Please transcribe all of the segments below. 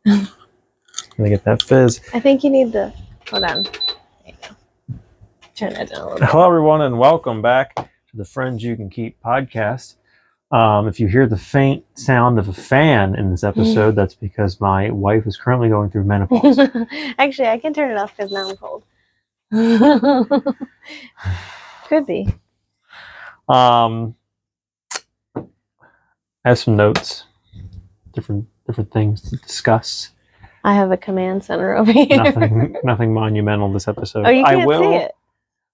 Gonna get that fizz. I think you need the. Hold on. There you go. Turn that down a little bit. Hello, everyone, and welcome back to the Friends You Can Keep podcast. If you hear the faint sound of a fan in this episode, that's because my wife is currently going through menopause. Actually, I can turn it off because now I'm cold. Could be. I have some notes, different things to discuss. I have a command center over here. Nothing monumental this episode. Oh, you can't see it.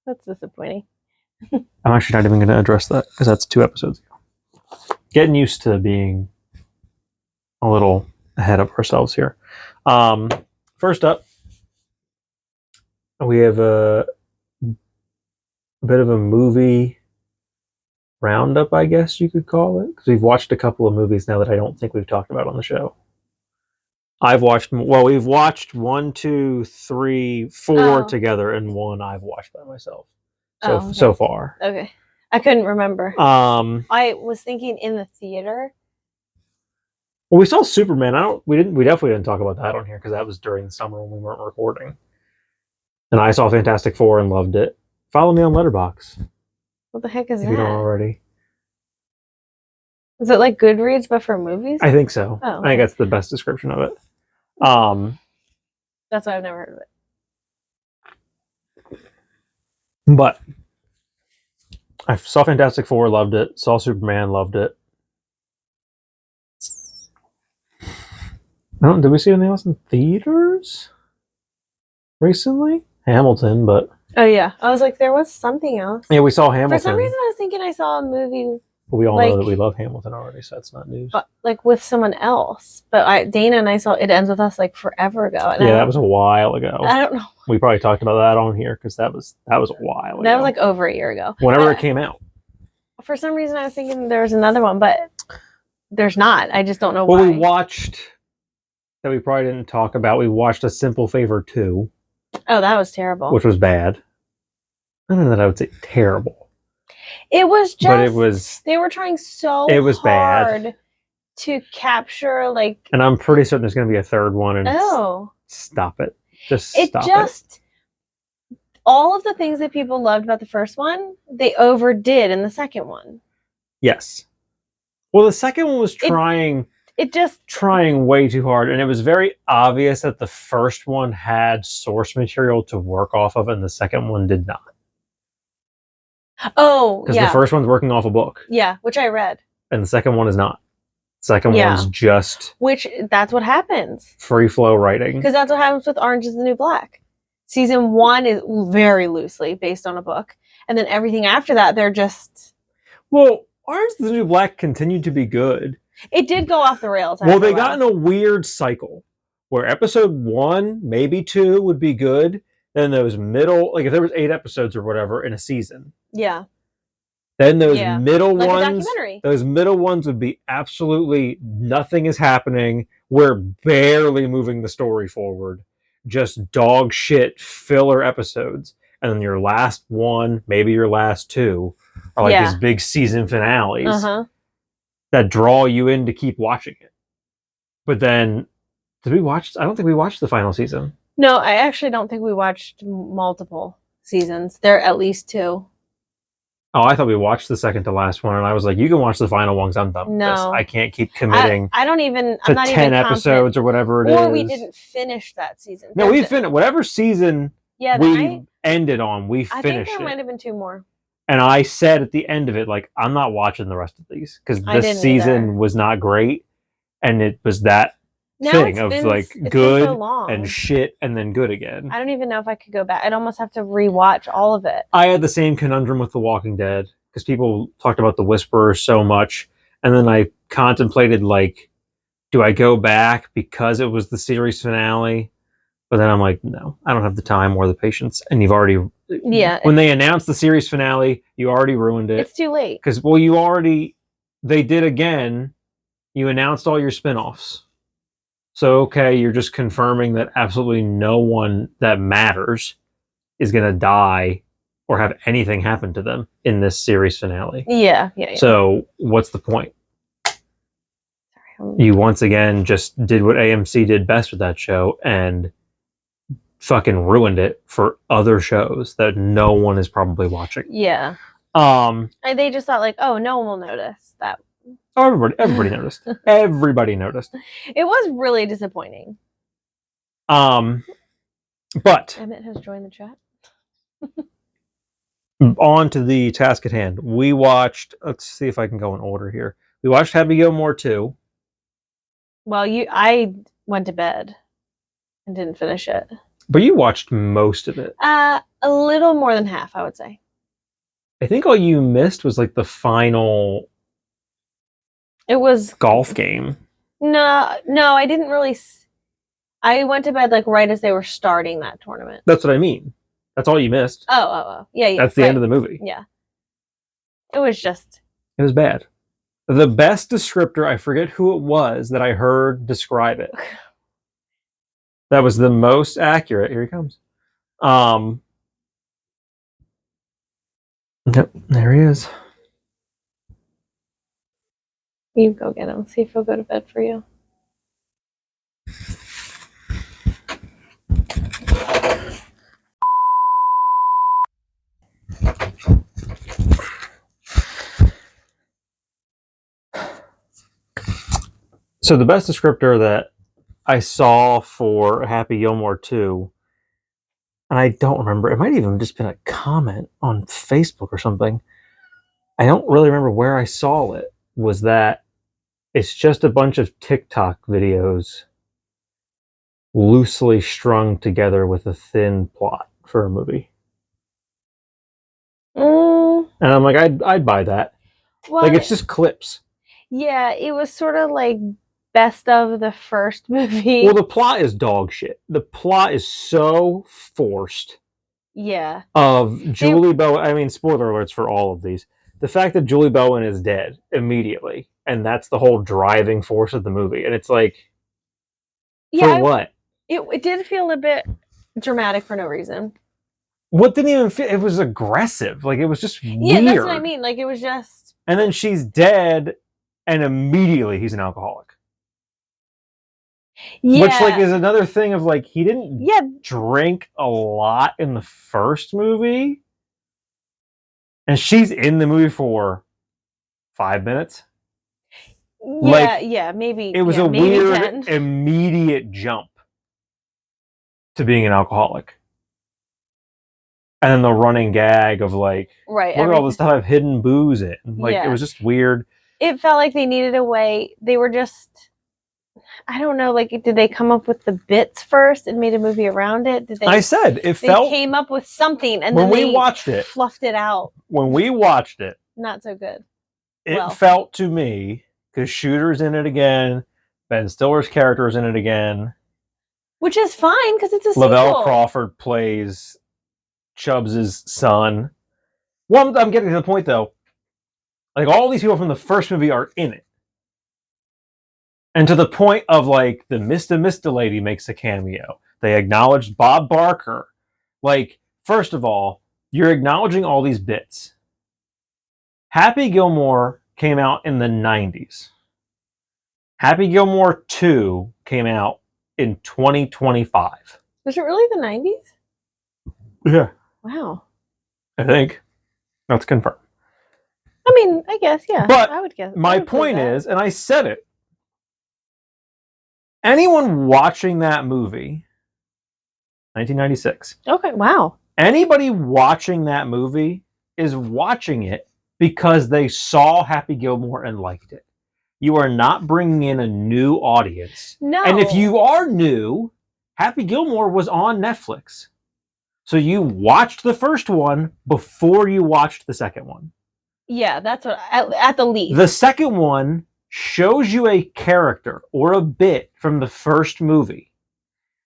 That's disappointing. I'm actually not even going to address that because that's 2 episodes ago. Getting used to being a little ahead of ourselves here. First up, we have a bit of a movie roundup, I guess you could call it, because we've watched a couple of movies now that I don't think we've talked about on the show. We've watched 1, 2, 3, 4 together, and 1 I've watched by myself. So far. Okay. I couldn't remember. I was thinking in the theater. Well, we saw Superman. We definitely didn't talk about that on here because that was during the summer when we weren't recording. And I saw Fantastic Four and loved it. Follow me on Letterboxd. What the heck is that? If you don't already. Is it like Goodreads but for movies? I think so. Oh, okay. I think that's the best description of it. That's why I've never heard of it. But I saw Fantastic Four, loved it. Saw Superman, loved it. Did we see anything else in theaters recently? Hamilton, but... Oh, yeah. I was like, there was something else. Yeah, we saw Hamilton. For some reason, I was thinking I saw a movie... But we all know that we love Hamilton already, so that's not news. But, like, with someone else. But Dana and I saw It Ends With Us, like, forever ago. And yeah, that was a while ago. I don't know. We probably talked about that on here, because that was a while ago. That was, like, over a year ago. Whenever it came out. For some reason, I was thinking there was another one, but there's not. I just don't know why. Well, we watched... that we probably didn't talk about. We watched A Simple Favor 2. Oh, that was terrible. Which was bad. I don't know that I would say terrible. It was just... But it was... They were trying so hard bad to capture, like... And I'm pretty certain there's going to be a third one. And stop it. Just stop it. All of the things that people loved about the first one, they overdid in the second one. Yes. Well, the second one was trying way too hard, and it was very obvious that the first one had source material to work off of, and the second one did not. Oh, yeah. Because the first one's working off a book. Yeah, which I read. And the second one is not. The second one's just... That's what happens. Free flow writing. Because that's what happens with Orange is the New Black. Season 1 is very loosely based on a book, and then everything after that, they're just... Well, Orange is the New Black continued to be good. It did go off the rails. Well, they got in a weird cycle where episode 1, maybe 2 would be good. Then those middle, like if there was 8 episodes or whatever in a season. Yeah. Then those middle ones would be absolutely nothing is happening. We're barely moving the story forward. Just dog shit filler episodes. And then your last one, maybe your last 2 are like these big season finales. That draw you in to keep watching it. But then, I don't think we watched the final season. No, I actually don't think we watched multiple seasons. There are at least 2. Oh, I thought we watched the second to last one, and I was like, you can watch the final ones, I'm done with this. I can't keep committing I'm not 10 episodes or whatever it is. Or we didn't finish that season. No, we finished. Whatever season we ended on, we finished it. I think there might have been 2 more. And I said at the end of it, like, I'm not watching the rest of these because this season was not great. And it was that thing of like good and shit and then good again. I don't even know if I could go back. I'd almost have to rewatch all of it. I had the same conundrum with The Walking Dead because people talked about The Whisperer so much. And then I contemplated, like, do I go back because it was the series finale? But then I'm like, no, I don't have the time or the patience. And you've already... Yeah. When they announced the series finale, you already ruined it. It's too late. Because, they did again. You announced all your spinoffs. So, okay, you're just confirming that absolutely no one that matters is going to die or have anything happen to them in this series finale. Yeah. So, what's the point? Sorry, You once again just did what AMC did best with that show and fucking ruined it for other shows that no one is probably watching. Yeah. They just thought like, oh, no one will notice that. Oh, everybody noticed. Everybody noticed. It was really disappointing. But Emmett has joined the chat. On to the task at hand. We watched. Let's see if I can go in order here. We watched Happy Gilmore 2. Well, I went to bed and didn't finish it. But you watched most of it. A little more than half, I would say. I think all you missed was like the final. It was golf game. No, I didn't really. I went to bed like right as they were starting that tournament. That's what I mean. That's all you missed. Oh. Yeah. That's the end of the movie. Yeah. It was bad. The best descriptor, I forget who it was that I heard describe it. That was the most accurate. Here he comes. Yep, there he is. You go get him. See if he'll go to bed for you. So the best descriptor that I saw for Happy Gilmore 2, and I don't remember, it might even just been a comment on Facebook or something. I don't really remember where I saw it, was that it's just a bunch of TikTok videos loosely strung together with a thin plot for a movie. And I'm like, I'd buy that. Well, like, it's just clips. Yeah, it was sort of like best of the first movie. Well, the plot is dog shit. The plot is so forced. Yeah. Of Julie Bowen. I mean, spoiler alerts for all of these. The fact that Julie Bowen is dead immediately, and that's the whole driving force of the movie. And it's like, for what? It did feel a bit dramatic for no reason. What didn't even feel? It was aggressive. Like, it was just weird. Yeah, that's what I mean. Like, it was just. And then she's dead, and immediately he's an alcoholic. Yeah. Which, like, is another thing of, like, he didn't drink a lot in the first movie. And she's in the movie for 5 minutes. Yeah, maybe. It was a weird, 10. Immediate jump to being an alcoholic. And then the running gag of, like, look at all the stuff I've hidden booze in. Like, it was just weird. It felt like they needed a way. They were just, I don't know, like, did they come up with the bits first and made a movie around it? Did they? I said, they came up with something and then they watched it, fluffed it out. When we watched it. Not so good. It felt to me, because Shooter's in it again, Ben Stiller's character is in it again. Which is fine, because it's a sequel. Lavelle Crawford plays Chubbs' son. Well, I'm getting to the point, though. Like, all these people from the first movie are in it. And to the point of, like, the Mr. lady makes a cameo. They acknowledged Bob Barker. Like, first of all, you're acknowledging all these bits. Happy Gilmore came out in the 90s. Happy Gilmore 2 came out in 2025. Was it really the 90s? Yeah. Wow. I think. Let's confirm. I mean, I guess, yeah. But I would guess. My point is, and I said it, anyone watching that movie, 1996. Okay, wow. Anybody watching that movie is watching it because they saw Happy Gilmore and liked it. You are not bringing in a new audience. No. And if you are new, Happy Gilmore was on Netflix. So you watched the first one before you watched the second one. Yeah, that's what, at the least. The second one shows you a character or a bit from the first movie,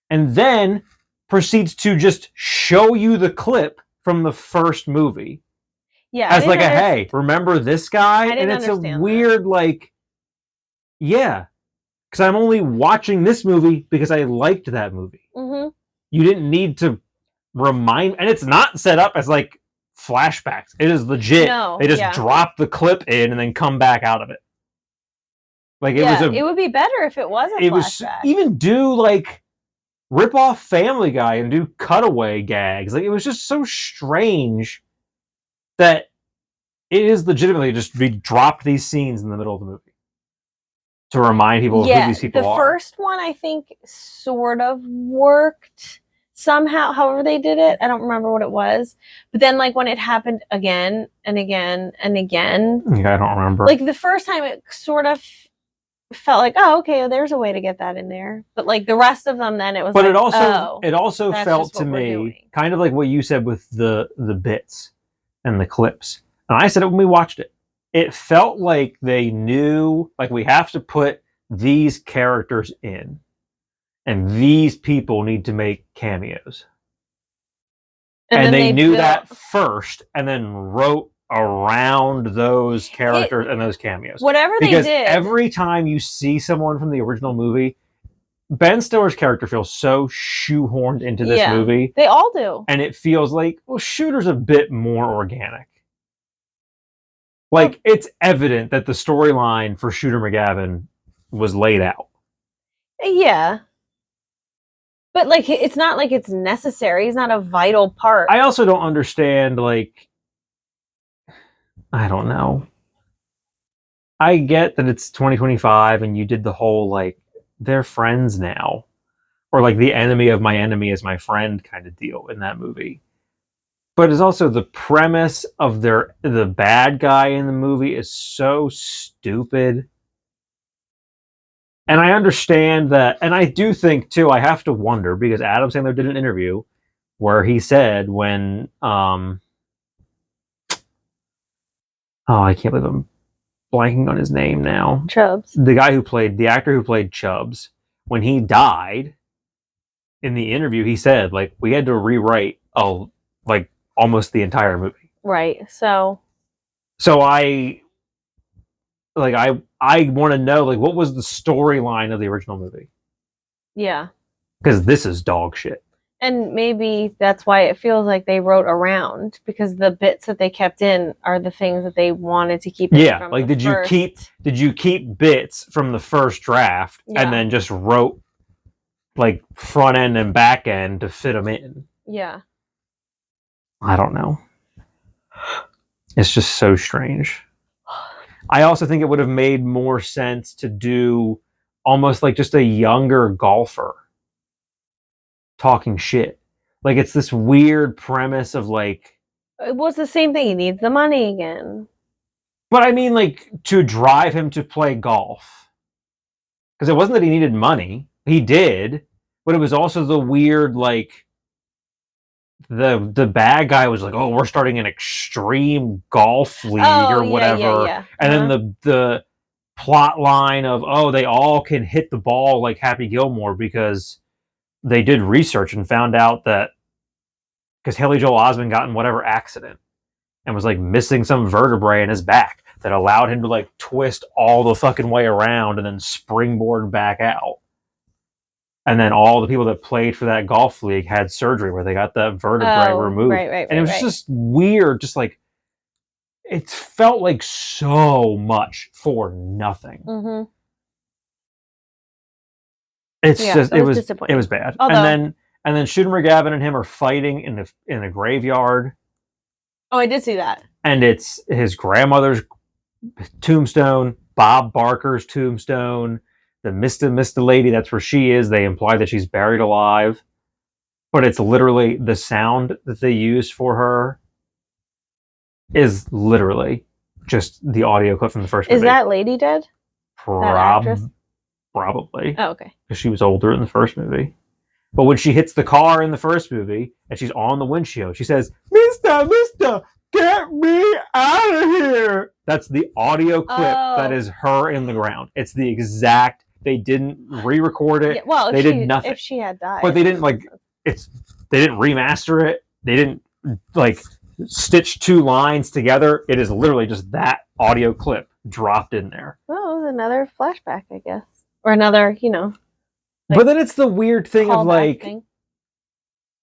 and then proceeds to just show you the clip from the first movie. Yeah. As like hey, remember this guy? And it's a weird, like, yeah. Because I'm only watching this movie because I liked that movie. Mm-hmm. You didn't need to remind, and it's not set up as like flashbacks. It is legit. No, they just drop the clip in and then come back out of it. Like it would be better if it was a flashback. Even do like rip off Family Guy and do cutaway gags. Like it was just so strange that it is legitimately just we dropped these scenes in the middle of the movie to remind people of who these people are. The first one I think sort of worked somehow, however they did it. I don't remember what it was. But then like when it happened again and again and again. Yeah, I don't remember. Like the first time it sort of felt like, oh, okay, well, there's a way to get that in there. But like the rest of them, then it was. But like, it also felt to me kind of like what you said with the bits and the clips. And I said it when we watched it. It felt like they knew, like we have to put these characters in, and these people need to make cameos. And they knew that first, and then wrote around those characters and those cameos. Whatever they did. Because every time you see someone from the original movie, Ben Stiller's character feels so shoehorned into this movie. They all do. And it feels like, well, Shooter's a bit more organic. Like, it's evident that the storyline for Shooter McGavin was laid out. Yeah. But, like, it's not like it's necessary. He's not a vital part. I also don't understand, like, I don't know. I get that it's 2025 and you did the whole, like, they're friends now. Or, like, the enemy of my enemy is my friend kind of deal in that movie. But it's also the premise of the bad guy in the movie is so stupid. And I understand that, and I do think, too, I have to wonder, because Adam Sandler did an interview where he said when, I can't believe I'm blanking on his name now. Chubbs. The actor who played Chubbs, when he died, in the interview, he said, like, we had to rewrite, almost the entire movie. Right. So I want to know, like, what was the storyline of the original movie? Yeah. Because this is dog shit. And maybe that's why it feels like they wrote around, because the bits that they kept in are the things that they wanted to keep in. Yeah, like did you keep bits from the first draft and then just wrote like front end and back end to fit them in? Yeah. I don't know. It's just so strange. I also think it would have made more sense to do almost like just a younger golfer talking shit. Like it's this weird premise of like... It was the same thing. He needs the money again. But I mean like to drive him to play golf. Because it wasn't that he needed money. He did. But it was also the weird like... The bad guy was like, oh, we're starting an extreme golf league or whatever. Yeah. And then the plot line of, oh, they all can hit the ball like Happy Gilmore because they did research and found out that because Haley Joel Osment got in whatever accident and was like missing some vertebrae in his back that allowed him to like twist all the fucking way around and then springboard back out. And then all the people that played for that golf league had surgery where they got that vertebrae removed. Right, and it was just weird. Just like, it felt like so much for nothing. Mm-hmm. It's it was bad. Although, and then Shooter McGavin and him are fighting in a graveyard. Oh, I did see that. And it's his grandmother's tombstone, Bob Barker's tombstone. The Mista lady, that's where she is. They imply that she's buried alive. But it's literally the sound that they use for her is literally just the audio clip from the first movie. Is that lady dead? That actress? Probably. Oh, okay. Because she was older in the first movie. But when she hits the car in the first movie and she's on the windshield, she says, Mister, get me out of here. That's the audio clip that is her in the ground. It's the exact... They didn't re-record it. Yeah, well, they did nothing. If she had died, but they didn't They didn't remaster it. They didn't like stitch two lines together. It is literally just that audio clip dropped in there. Well, it was another flashback, I guess, or another, Like, but then it's the weird thing of like,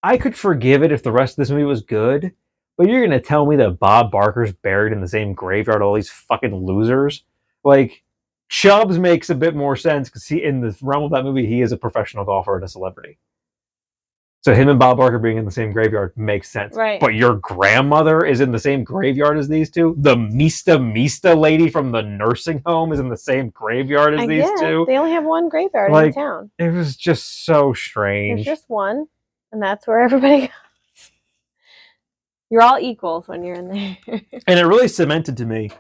I could forgive it if the rest of this movie was good, but you're gonna tell me that Bob Barker's buried in the same graveyard all these fucking losers, like. Chubbs makes a bit more sense because he, in the realm of that movie, he is a professional golfer and a celebrity. So him and Bob Barker being in the same graveyard makes sense. Right. But your grandmother is in the same graveyard as these two? The Mista lady from the nursing home is in the same graveyard as these two? They only have one graveyard in town. It was just so strange. There's just one, and that's where everybody goes. You're all equals when you're in there. And it really cemented to me,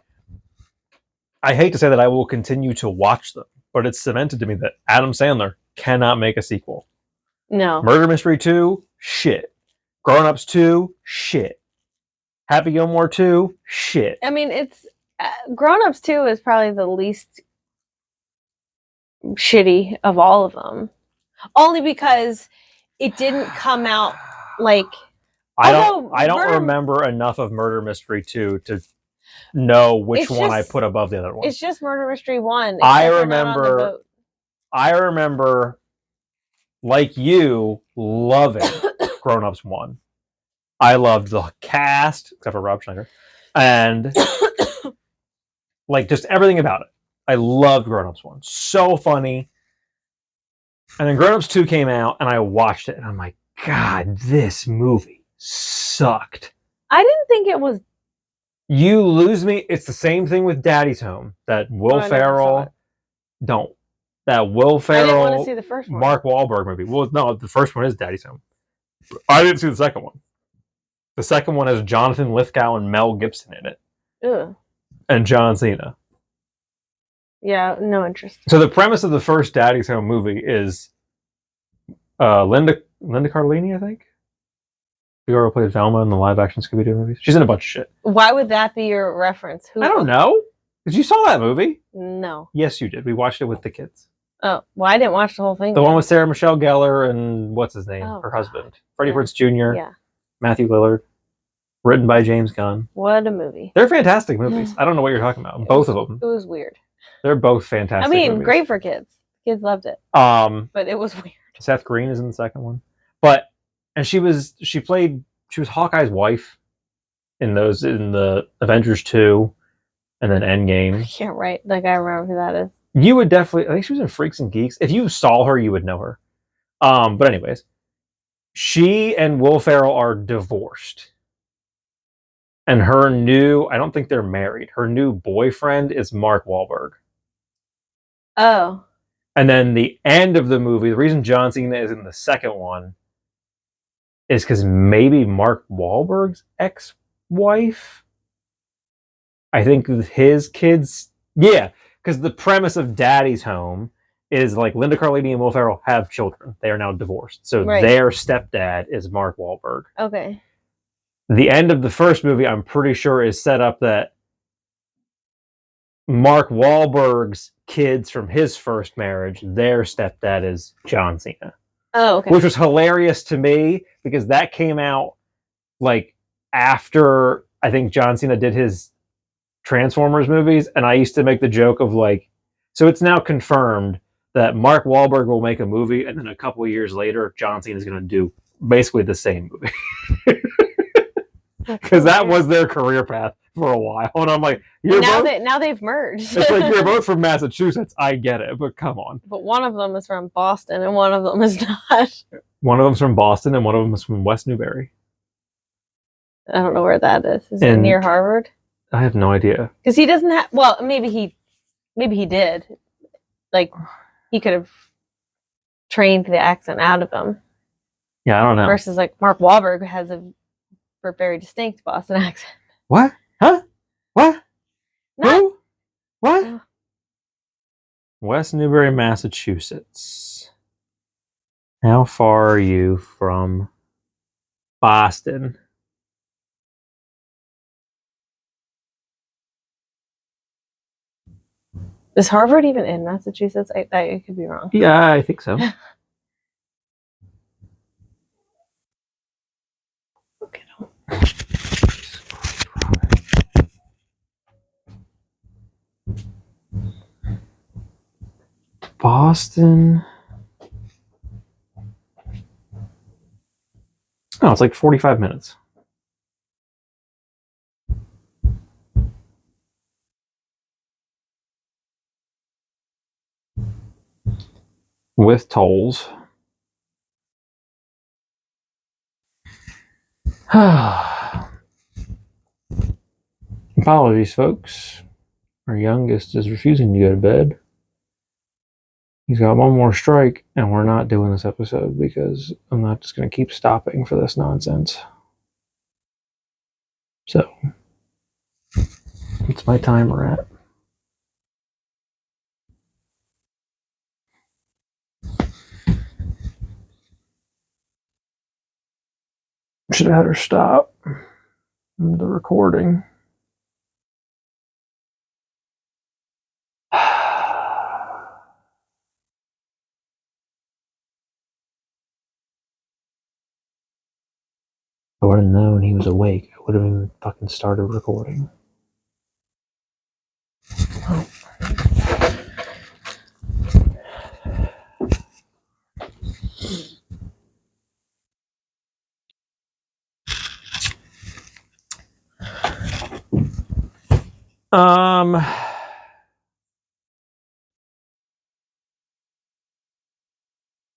I hate to say that I will continue to watch them, but it's cemented to me that Adam Sandler cannot make a sequel. No. Murder Mystery 2, shit. Grown Ups 2, shit. Happy Gilmore 2, shit. I mean, it's Grown Ups 2 is probably the least shitty of all of them. Only because it didn't come out like... I don't remember enough of Murder Mystery 2 to know which one I put above the other one. It's just Murder Mystery 1. I remember, like you, loving Grown Ups 1. I loved the cast, except for Rob Schneider, and like just everything about it. I loved Grown Ups 1. So funny. And then Grown Ups 2 came out, and I watched it, and I'm like, God, this movie sucked. I didn't think it was... You lose me. It's the same thing with Daddy's Home. That Will Ferrell... Don't. That Will Ferrell... I didn't want to see the first one. Mark Wahlberg movie. Well, no, the first one is Daddy's Home. I didn't see the second one. The second one has Jonathan Lithgow and Mel Gibson in it. Ugh. And John Cena. Yeah, no interest. So the premise of the first Daddy's Home movie is Linda Cardellini, I think? The girl who played Velma in the live-action Scooby-Doo movies. She's in a bunch of shit. Why would that be your reference? I don't know. Because you saw that movie. No. Yes, you did. We watched it with the kids. Oh, well, I didn't watch the whole thing. The one with Sarah Michelle Gellar and what's his name? Her husband. Freddie Prinze Jr. Yeah. Matthew Lillard. Written by James Gunn. What a movie. They're fantastic movies. I don't know what you're talking about. Both of them. It was weird. They're both fantastic movies. Great for kids. Kids loved it. But it was weird. Seth Green is in the second one. And she was Hawkeye's wife in the Avengers 2 and then Endgame. I can't write. Like, I remember who that is. You would definitely... I think she was in Freaks and Geeks. If you saw her, you would know her. But anyways, she and Will Ferrell are divorced. And her new... I don't think they're married. Her new boyfriend is Mark Wahlberg. Oh. And then the end of the movie, the reason John Cena is in the second one is because maybe Mark Wahlberg's ex-wife? I think his kids... Yeah, because the premise of Daddy's Home is like Linda Cardellini and Will Ferrell have children. They are now divorced. So their stepdad is Mark Wahlberg. Okay. The end of the first movie, I'm pretty sure, is set up that Mark Wahlberg's kids from his first marriage, their stepdad is John Cena. Oh, okay. Which was hilarious to me because that came out like after I think John Cena did his Transformers movies, and I used to make the joke of like, so it's now confirmed that Mark Wahlberg will make a movie, and then a couple of years later, John Cena is going to do basically the same movie. Because that was their career path for a while. And I'm like, now they've merged. It's like, you're both from Massachusetts. I get it, but come on. But one of them is from Boston, and one of them is not. One of them's from Boston, and one of them is from West Newbury. I don't know where that is. Is it near Harvard? I have no idea. Because he doesn't have... Well, maybe he did. Like, he could have trained the accent out of him. Yeah, I don't know. Versus, like, Mark Wahlberg has a very distinct Boston accent. What? Huh? What? Who? What? West Newbury, Massachusetts. How far are you from Boston? Is Harvard even in Massachusetts? I could be wrong. Yeah, I think so. Okay. Boston. Oh, it's like 45 minutes. with tolls. Apologies, folks. Our youngest is refusing to go to bed. He's got one more strike, and we're not doing this episode because I'm not just going to keep stopping for this nonsense. So, what's my timer at? Should have had her stop the recording. I would have known he was awake. I would have even fucking started recording. Oh.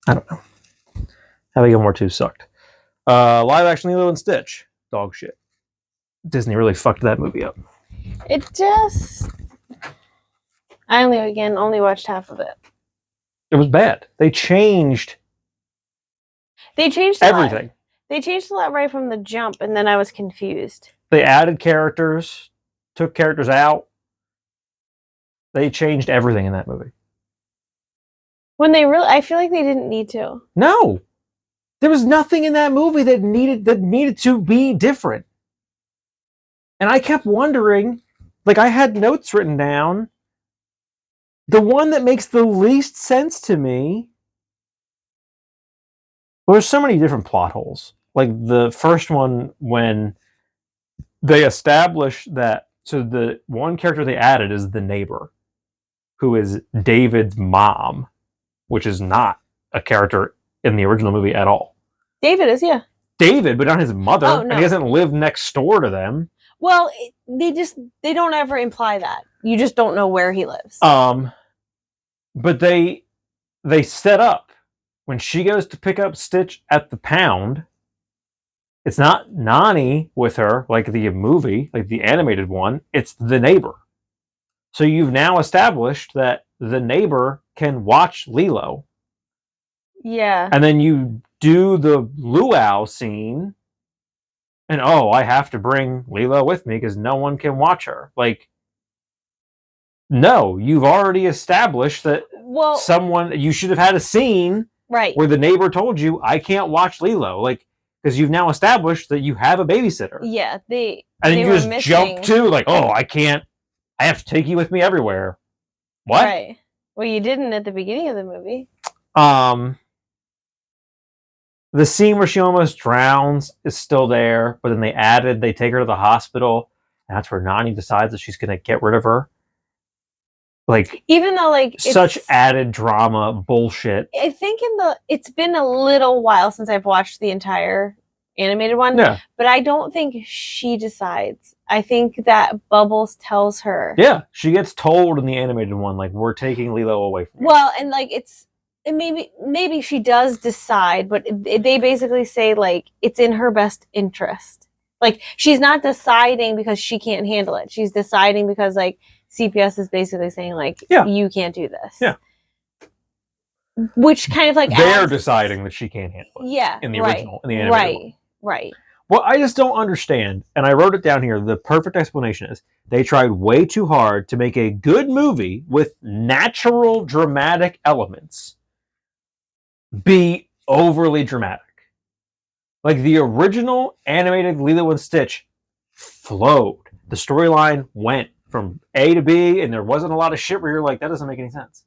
I don't know. Happy Gilmore 2 sucked. Live action Lilo and Stitch. Dog shit. Disney really fucked that movie up. It just... I only watched half of it. It was bad. They changed everything. They changed a lot right from the jump, and then I was confused. They added characters, took characters out. They changed everything in that movie. I feel like they didn't need to. No. There was nothing in that movie that needed to be different. And I kept wondering, like I had notes written down. The one that makes the least sense to me. Well, there's so many different plot holes. Like the first one when they establish that, so the one character they added is the neighbor, who is David's mom, which is not a character in the original movie at all. David is, yeah. David, but not his mother. Oh, no. And he doesn't live next door to them. Well, they don't ever imply that. You just don't know where he lives. But they set up when she goes to pick up Stitch at the pound. It's not Nani with her like the movie, like the animated one. It's the neighbor. So you've now established that the neighbor can watch Lilo. Yeah. And then you do the luau scene, and I have to bring Lilo with me because no one can watch her. Like, no, you've already established that you should have had a scene right where the neighbor told you, I can't watch Lilo. Like, because you've now established that you have a babysitter. Yeah, and then you just jump to, like, I have to take you with me everywhere. What? Right. Well, you didn't at the beginning of the movie. The scene where she almost drowns is still there, but then they take her to the hospital, and that's where Nani decides that she's going to get rid of her. Like, even though, like, such added drama bullshit. I think it's been a little while since I've watched the entire animated one. Yeah. But I don't think she decides. I think that Bubbles tells her. Yeah, she gets told in the animated one, like, we're taking Lilo away from you. Well, and like maybe she does decide, but they basically say, like, it's in her best interest. Like, she's not deciding because she can't handle it. She's deciding because, like, CPS is basically saying, like, you can't do this. Yeah. Which kind of, like, they're deciding that she can't handle it. Yeah. In the original, in the animated one. Right. Well, I just don't understand, and I wrote it down here. The perfect explanation is they tried way too hard to make a good movie with natural dramatic elements be overly dramatic. Like, the original animated Lilo and Stitch flowed. The storyline went from A to B, and there wasn't a lot of shit where you're like, that doesn't make any sense.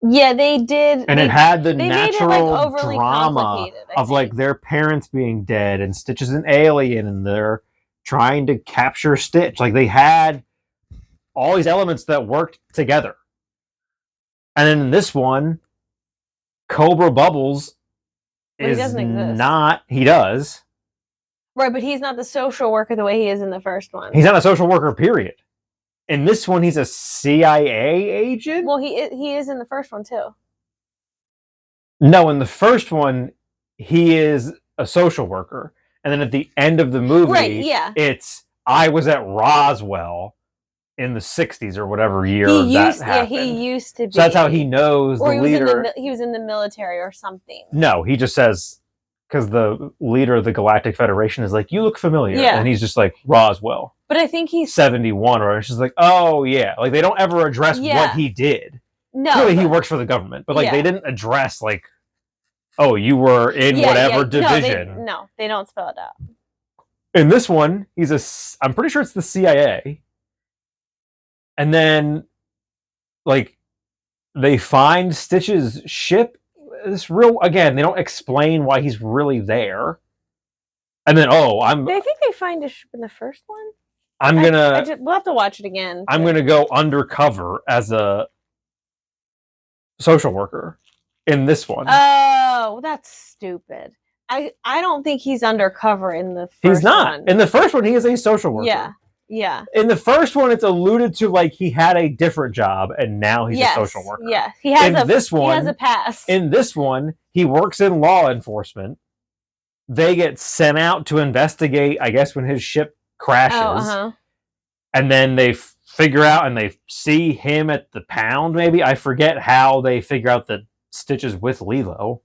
Yeah, they did. And it had the natural overly drama of, like, their parents being dead, and Stitch is an alien, and they're trying to capture Stitch. Like, they had all these elements that worked together. And then in this one, Cobra Bubbles is not... He does. Right, but he's not the social worker the way he is in the first one. He's not a social worker, period. In this one, he's a CIA agent? Well, he is in the first one, too. No, in the first one, he is a social worker, and then at the end of the movie, it's I was at Roswell in the 60s or whatever year that happened. Yeah, he used to be. So that's how he knows or the leader. He was in the military or something. No, he just says, because the leader of the Galactic Federation is like, you look familiar. Yeah. And he's just like, Roswell. But I think he's 71, or she's like, oh yeah. Like, they don't ever address what he did. No. Clearly he works for the government, but like they didn't address like, oh, you were in whatever division. No, they don't spell it out. In this one, I'm pretty sure it's the CIA. And then, like, they find Stitch's ship. Again, they don't explain why he's really there. And then, I think they find a ship in the first one. We'll have to watch it again. I'm gonna go undercover as a social worker in this one. Oh, that's stupid. I don't think he's undercover in the first one. He's not. In the first one, he is a social worker. Yeah. Yeah. In the first one, it's alluded to like he had a different job and now he's a social worker. Yeah. He has a past. In this one, he works in law enforcement. They get sent out to investigate, I guess, when his ship crashes. And then they figure out and they see him at the pound, maybe. I forget how they figure out that Stitch is with Lilo.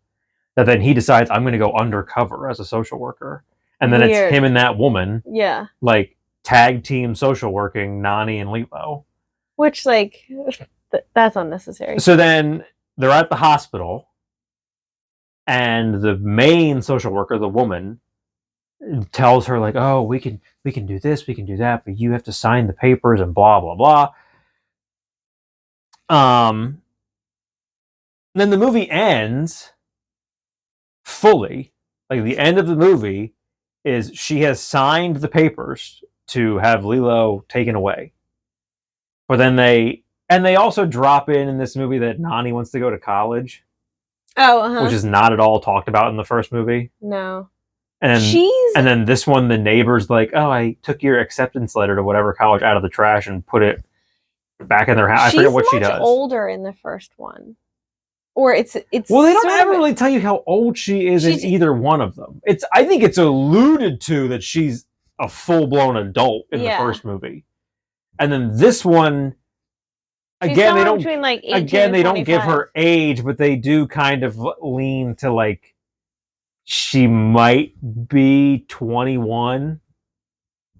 That then he decides, I'm going to go undercover as a social worker. And then it's him and that woman. Yeah. Like, tag team social working, Nani and Lilo. Which, like, that's unnecessary. So then they're at the hospital, and the main social worker, the woman, tells her, like, oh, we can do this, we can do that, but you have to sign the papers and blah, blah, blah. Then the movie ends fully. Like, the end of the movie is she has signed the papers to have Lilo taken away. But then they also drop in this movie that Nani wants to go to college. Oh, which is not at all talked about in the first movie. No. And then this one, the neighbor's like, oh, I took your acceptance letter to whatever college out of the trash and put it back in their house. I forget what she does. She's much older in the first one. Or it's well, they don't ever really tell you how old she is in either one of them. I think it's alluded to that she's a full-blown adult in the first movie. And then this one, again, they don't between like 18 they don't give her age, but they do kind of lean to like she might be 21,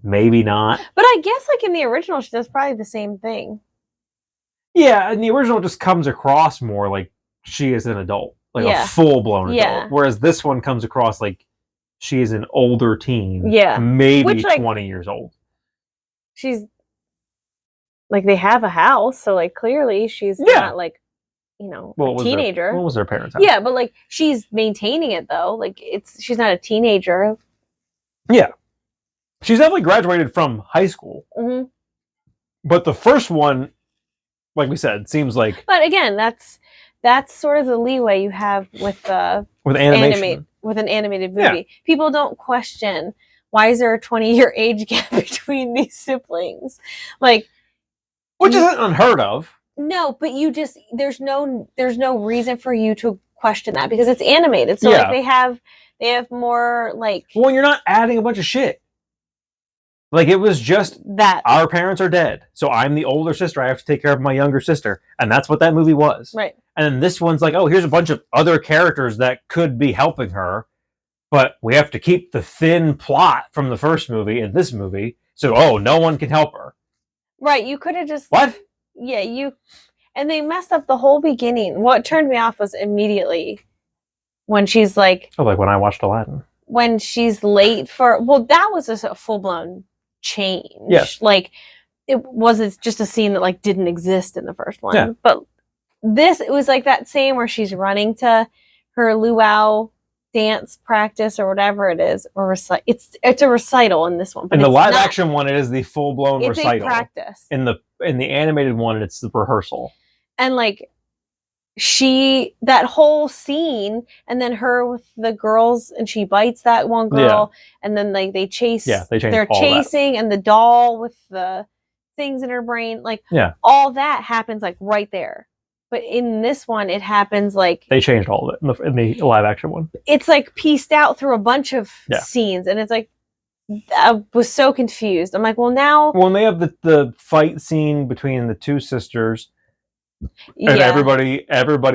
maybe not. But I guess like in the original she does probably the same thing. Yeah, and the original just comes across more like she is an adult, like a full-blown adult. Whereas this one comes across like she is an older teen, maybe 20 years old. She's like, they have a house, so like clearly she's not like, a teenager. What was their parents' house? Yeah, but like she's maintaining it though. Like she's not a teenager. Yeah, she's definitely graduated from high school. Mm-hmm. But the first one, like we said, seems like. But again, that's sort of the leeway you have with animation. With an animated movie. Yeah. People don't question, why is there a 20-year age gap between these siblings? Like, which isn't unheard of. No, but there's no reason for you to question that because it's animated. So like they have more like. Well, you're not adding a bunch of shit. Like, it was just that our parents are dead, so I'm the older sister. I have to take care of my younger sister, and that's what that movie was. Right. And then this one's like, oh, here's a bunch of other characters that could be helping her, but we have to keep the thin plot from the first movie in this movie, so no one can help her. Right. You could have just what? Yeah, and they messed up the whole beginning. What turned me off was immediately when she's like, like when I watched Aladdin. When she's late that was a full-blown change. Yes. Like, it wasn't just a scene that like didn't exist in the first one. Yeah. But it was like that scene where she's running to her luau dance practice or whatever it is, or it's a recital in this one. But in the live action one, it is the full-blown recital. It's a practice. In the animated one, it's the rehearsal. And like that whole scene, and then her with the girls, and she bites that one girl, and then like they chase. Yeah, they're chasing, and the doll with the things in her brain, like all that happens like right there. But in this one, it happens like they changed all of it in the live action one. It's like pieced out through a bunch of scenes, and it's like I was so confused. I'm like, well, now when they have the fight scene between the two sisters, and everybody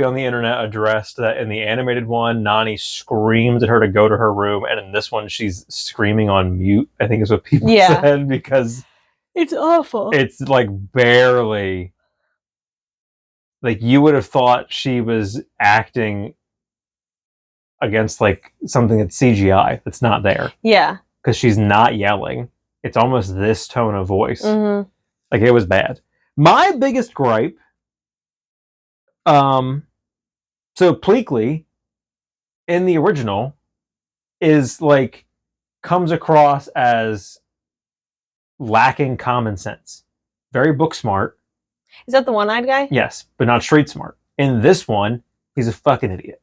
on the internet addressed that in the animated one, Nani screams at her to go to her room, and in this one, she's screaming on mute. I think is what people said, because it's awful. It's like barely. Like, you would have thought she was acting against like something that's CGI that's not there. Yeah. Because she's not yelling. It's almost this tone of voice. Mm-hmm. Like, it was bad. My biggest gripe, so Pleakley in the original is like, comes across as lacking common sense. Very book smart. Is that the one-eyed guy? Yes, but not street smart. In this one, he's a fucking idiot.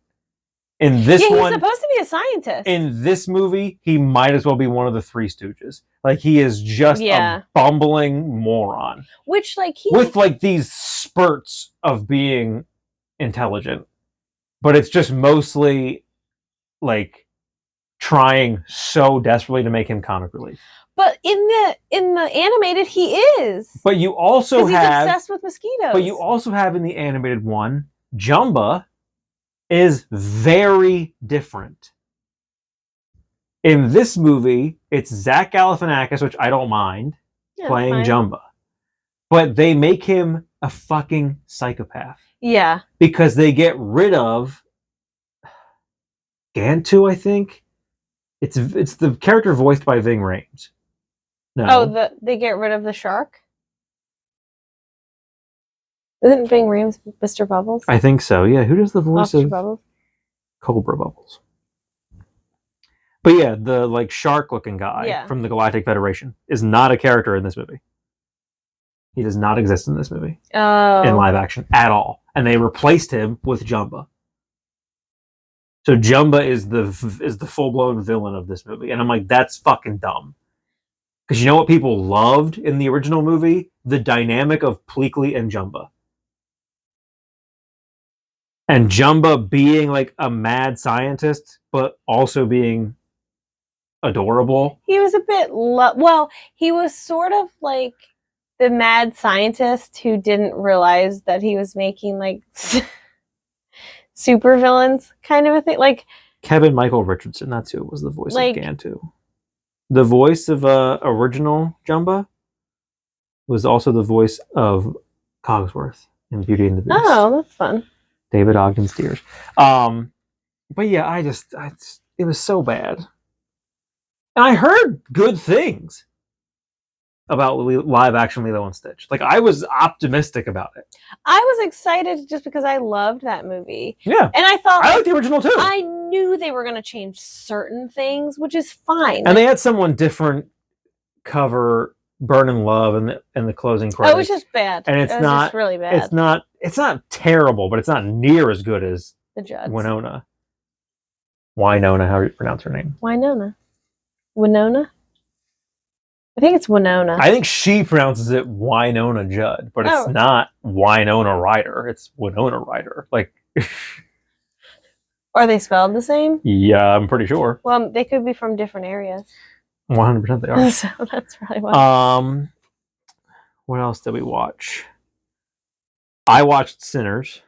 In this one, he's supposed to be a scientist. In this movie, he might as well be one of the Three Stooges. Like, he is just a bumbling moron. Which, like, with like these spurts of being intelligent, but it's just mostly like trying so desperately to make him comic relief. But in the animated, he is. But you also have he's obsessed with mosquitoes. But you also have in the animated one, Jumba is very different. In this movie, it's Zach Galifianakis, which I don't mind, playing Jumba. But they make him a fucking psychopath. Yeah. Because they get rid of Gantu, I think. It's the character voiced by Ving Rhames. No. Oh, they get rid of the shark? Isn't Ving Rhames Mr. Bubbles? I think so, yeah. Who does the voice of Bubbles? Cobra Bubbles? But yeah, the like shark-looking guy from the Galactic Federation is not a character in this movie. He does not exist in this movie. Oh. In live action at all. And they replaced him with Jumba. So Jumba is the full-blown villain of this movie. And I'm like, that's fucking dumb. Because you know what people loved in the original movie? The dynamic of Pleakley and Jumba. And Jumba being like a mad scientist, but also being adorable. He was a bit... well, he was sort of like the mad scientist who didn't realize that he was making like super villains kind of a thing. Like Kevin Michael Richardson, that's who was the voice of Gantu. The voice of original Jumba was also the voice of Cogsworth in Beauty and the Beast. Oh, that's fun. David Ogden Stiers. But yeah, it was so bad. And I heard good things about live action Lilo and Stitch. Like, I was optimistic about it. I was excited just because I loved that movie. Yeah. And I thought... I liked the original too. I knew they were going to change certain things, which is fine. And they had someone different cover Burning Love in the closing credits. Oh, it was just bad. And it's not... just really bad. It's not terrible, but it's not near as good as the Judds. Wynonna, how do you pronounce her name? Winona? I think it's Winona. I think she pronounces it Wynonna Judd, but it's not Winona Ryder. It's Winona Ryder. Like, are they spelled the same? Yeah, I'm pretty sure. Well, they could be from different areas. 100% they are. So that's probably why. What else did we watch? I watched Sinners,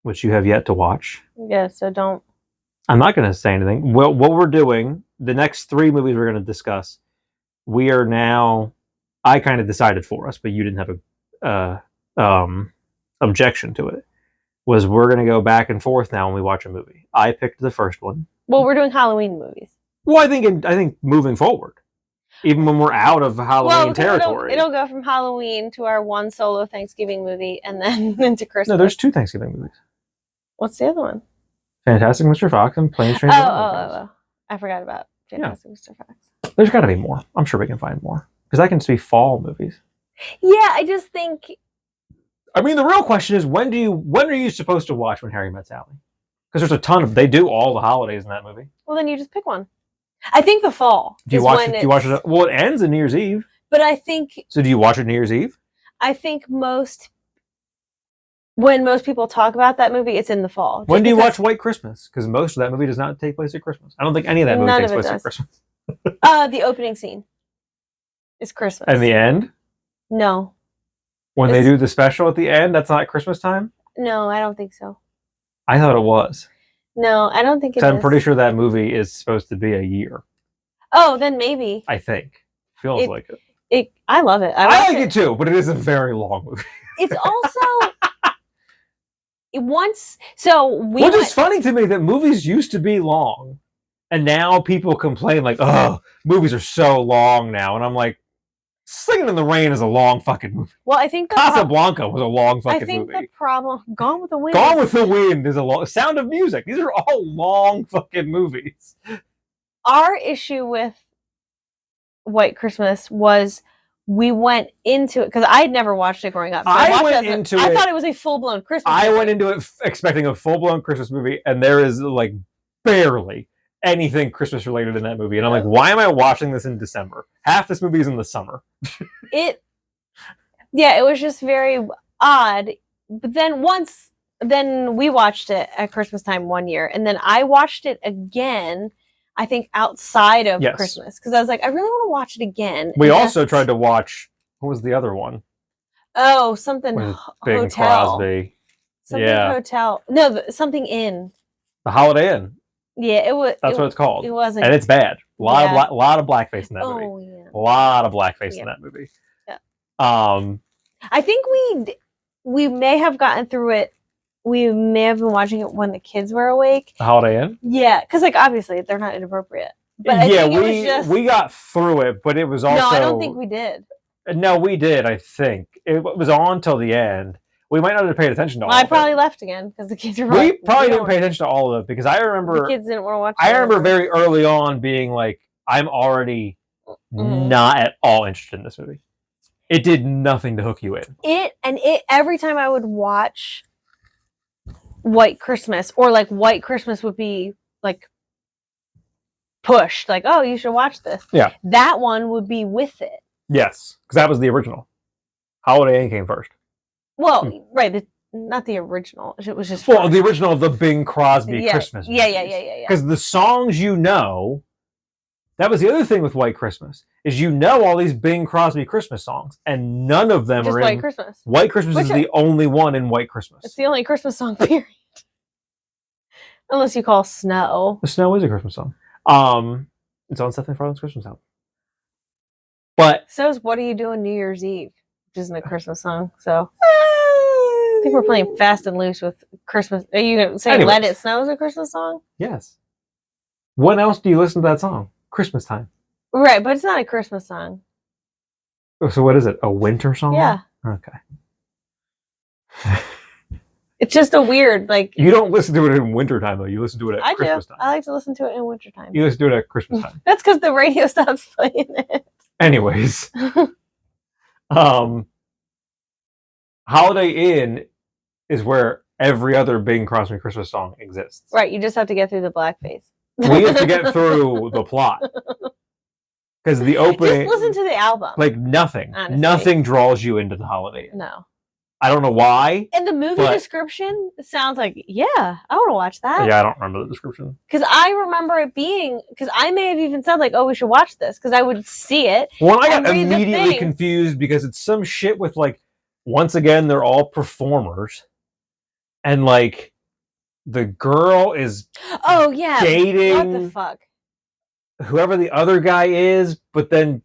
which you have yet to watch. Yeah, so don't. I'm not going to say anything. Well, what we're doing, the next 3 movies we're going to discuss, we are now... I kind of decided for us, but you didn't have a objection to it. Was we're going to go back and forth now when we watch a movie. I picked the first one. Well, we're doing Halloween movies. Well, I think moving forward, even when we're out of Halloween territory, it'll go from Halloween to our one solo Thanksgiving movie, and then into Christmas. No, there's 2 Thanksgiving movies. What's the other one? Fantastic Mr. Fox and Planes, Trains, and Automobiles. I forgot about Fantastic Mr. Fox. There's got to be more. I'm sure we can find more because that can just be fall movies. Yeah, I just think. I mean, the real question is when are you supposed to watch When Harry Met Sally? Because there's a ton of... They do all the holidays in that movie. Well, then you just pick one. I think the fall. Do you watch it? Well, it ends on New Year's Eve. But I think... So do you watch it New Year's Eve? I think most when most people talk about that movie, it's in the fall. When do you watch White Christmas? Because most of that movie does not take place at Christmas. I don't think any of that movie takes place at Christmas. The opening scene is Christmas. And the end? No. When they do the special at the end, that's not Christmas time? No, I don't think so. I thought it was. No, I don't think it is. I'm pretty sure that movie is supposed to be a year. Oh, then maybe. I think. Feels like it. I love it. I like it too, but it is a very long movie. It's also which is funny to me that movies used to be long, and now people complain like, "Oh, movies are so long now," and I'm like, Singing in the Rain is a long fucking movie. Well, I think Casablanca was a long fucking movie. I think the problem... Gone with the Wind. Gone with the Wind is a long... Sound of Music. These are all long fucking movies. Our issue with White Christmas was we went into it... Because I had never watched it growing up. So I thought it was a full-blown Christmas movie. I went into it expecting a full-blown Christmas movie, and there is, like, barely anything Christmas related in that movie, and I'm like, why am I watching this in December? Half this movie is in the summer. It was just very odd. But then we watched it at Christmas time one year, and then I watched it again, I think outside of Christmas, because I was like, I really want to watch it again. We also tried to watch, what was the other one? Oh, something Bing Crosby. Something hotel. No, something Inn. The Holiday Inn. Yeah, it was. That's what it's called. It wasn't, and it's bad. A lot of blackface in that movie. Oh yeah, a lot of blackface in that movie. Yeah. I think we may have gotten through it. We may have been watching it when the kids were awake. The Holiday Inn. Yeah, because like obviously they're not inappropriate. But I think we got through it, but it was also. No, I don't think we did. No, we did. I think it was on till the end. We might not have paid attention to all of it. I probably left again because the kids were... We probably didn't pay attention to all of it because I remember... The kids didn't want to watch it. I remember very early on being like, I'm already not at all interested in this movie. It did nothing to hook you in. Every time I would watch White Christmas, or like White Christmas would be like pushed, like, oh, you should watch this. Yeah. That one would be with it. Yes, because that was the original. Holiday Inn came first. Well, right, not the original. It was just... Well, the original of the Bing Crosby Christmas movies. Yeah. Because the songs that was the other thing with White Christmas, is all these Bing Crosby Christmas songs, and none of them are in... White Christmas. White Christmas is the only one in White Christmas. It's the only Christmas song, period. Unless you call Snow. The Snow is a Christmas song. It's on Stephanie Farland's Christmas album. But... So is What Are You Doing New Year's Eve, which isn't a Christmas song, so... I think we're playing fast and loose with Christmas. Are you going to say Let It Snow is a Christmas song? Yes. When else do you listen to that song? Christmas time. Right, but it's not a Christmas song. So what is it? A winter song? Yeah. Okay. It's just a weird, like... You don't listen to it in wintertime, though. You listen to it at Christmas time. I like to listen to it in wintertime. You listen to it at Christmas time. That's because the radio stops playing it. Anyways. Holiday Inn is where every other Bing Crosby Christmas song exists. Right, you just have to get through the blackface. We have to get through the plot. Because the opening... Just listen to the album. Like, nothing. Honestly. Nothing draws you into the Holiday Inn. No. I don't know why. And the movie description sounds like, yeah, I want to watch that. Yeah, I don't remember the description. Because I remember it being... Because I may have even said, like, oh, we should watch this. Because I would see it. Well, I got immediately confused because it's some shit with, like... Once again, they're all performers. And, like, the girl is dating... What the fuck? Whoever the other guy is, but then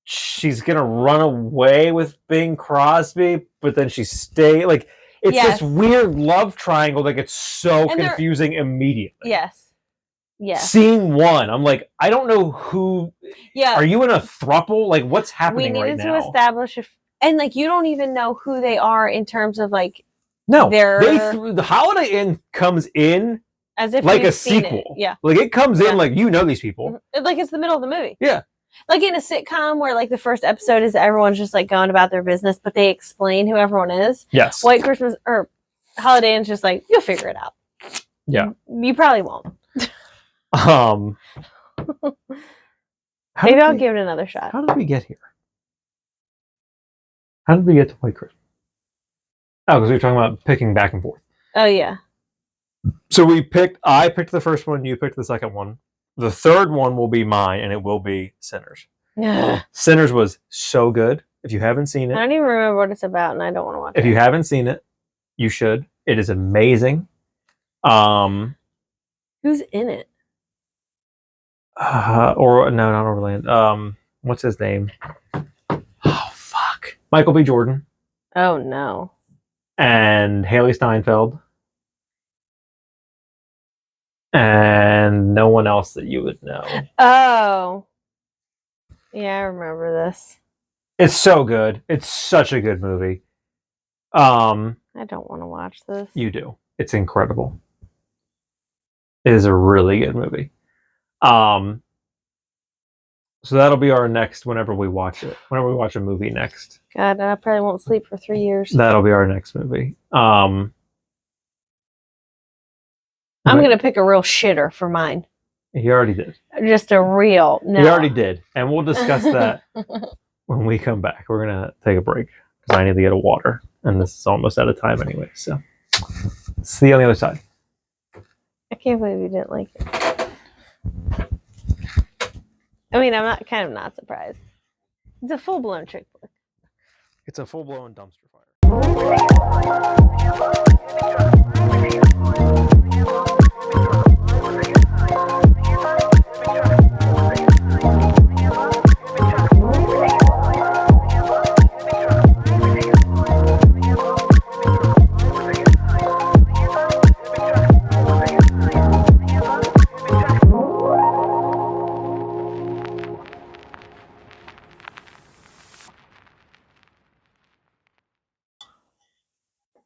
she's going to run away with Bing Crosby, but then she like, it's this weird love triangle that gets so confusing immediately. Yes. Yes. Scene one, I'm like, I don't know who... Yeah. Are you in a throuple? Like, what's happening right now? We needed to establish and like you don't even know who they are in terms of like the Holiday Inn comes in as if like a sequel. Yeah, like it comes in like these people. Like it's the middle of the movie. Yeah, like in a sitcom where like the first episode is everyone's just like going about their business, but they explain who everyone is. Yes, White Christmas or Holiday Inn's just like you'll figure it out. Yeah, you probably won't. Maybe I'll give it another shot. How did we get here? How did we get to White Christmas? Oh, because we were talking about picking back and forth. Oh, yeah. So I picked the first one, you picked the second one. The third one will be mine, and it will be Sinners. Sinners was so good. If you haven't seen it... I don't even remember what it's about, and I don't want to watch it. If you haven't seen it, you should. It is amazing. Who's in it? Or no, not Orlando. What's his name? Oh fuck, Michael B. Jordan. Oh no. And Haley Steinfeld. And no one else that you would know. Oh. Yeah, I remember this. It's so good. It's such a good movie. I don't want to watch this. You do. It's incredible. It is a really good movie. So that'll be our next whenever we watch it. Whenever we watch a movie next. God, I probably won't sleep for 3 years. That'll be our next movie. I'm gonna pick a real shitter for mine. He already did. Just a real. No. He already did, and we'll discuss that when we come back. We're gonna take a break because I need to get a water, and this is almost out of time anyway. So, see you on the other side. I can't believe you didn't like it. I mean, I'm not surprised. It's a full-blown chick flick. It's a full-blown dumpster fire.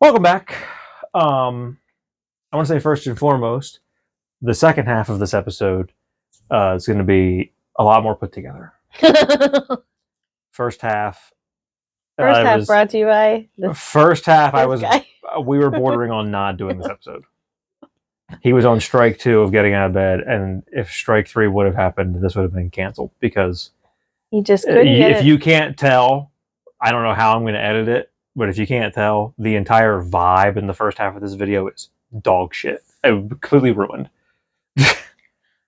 Welcome back. I want to say first and foremost, the second half of this episode is going to be a lot more put together. First half. Brought to you by First half, we were bordering on not doing this episode. He was on strike 2 of getting out of bed, and if strike 3 would have happened, this would have been canceled because he just couldn't get if you can't tell, I don't know how I'm going to edit it. But if you can't tell, the entire vibe in the first half of this video is dog shit. Completely ruined. Well,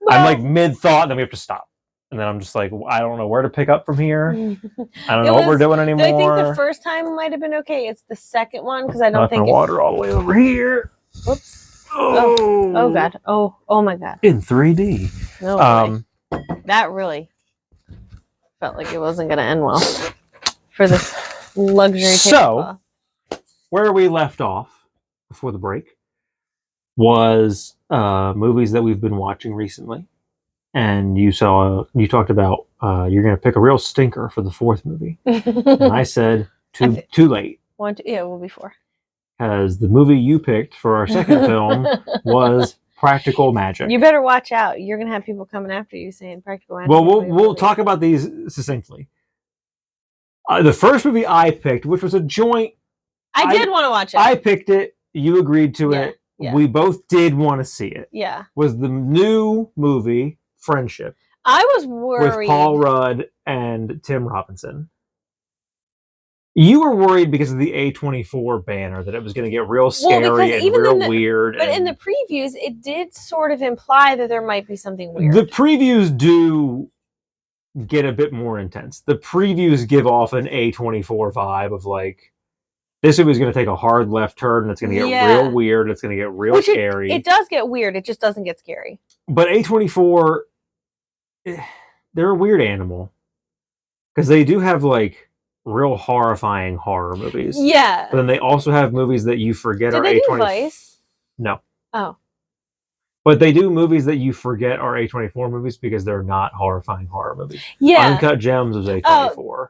I'm like mid-thought, and then we have to stop. And then I'm just like, I don't know where to pick up from here. I don't know what we're doing anymore. I think the first time might have been okay. It's the second one, because I don't think water all the way over here. Whoops. Oh God. Oh my God. In 3D. No way. That really felt like it wasn't going to end well for this luxury. So, where we left off before the break was movies that we've been watching recently, and you talked about you're going to pick a real stinker for the fourth movie, and I said too late. We'll be 4. Because the movie you picked for our second film was Practical Magic. You better watch out. You're going to have people coming after you saying Practical Magic. Well, we'll talk about these succinctly. The first movie I picked, which was a joint... I did want to watch it. I picked it. You agreed to it. Yeah. We both did want to see it. Yeah. Was the new movie Friendship. I was worried. With Paul Rudd and Tim Robinson. You were worried because of the A24 banner that it was going to get real scary and real weird. But in the previews, it did sort of imply that there might be something weird. The previews do get a bit more intense. The previews give off an A24 vibe of like, this movie is going to take a hard left turn and it's going to get real weird. It's going to get real scary. It does get weird. It just doesn't get scary. But A24, they're a weird animal. Because they do have like real horrifying horror movies. Yeah. But then they also have movies that you forget are A24. Do Vice? No. Oh. But they do movies that you forget are A24 movies because they're not horrifying horror movies. Yeah. Uncut Gems was A24.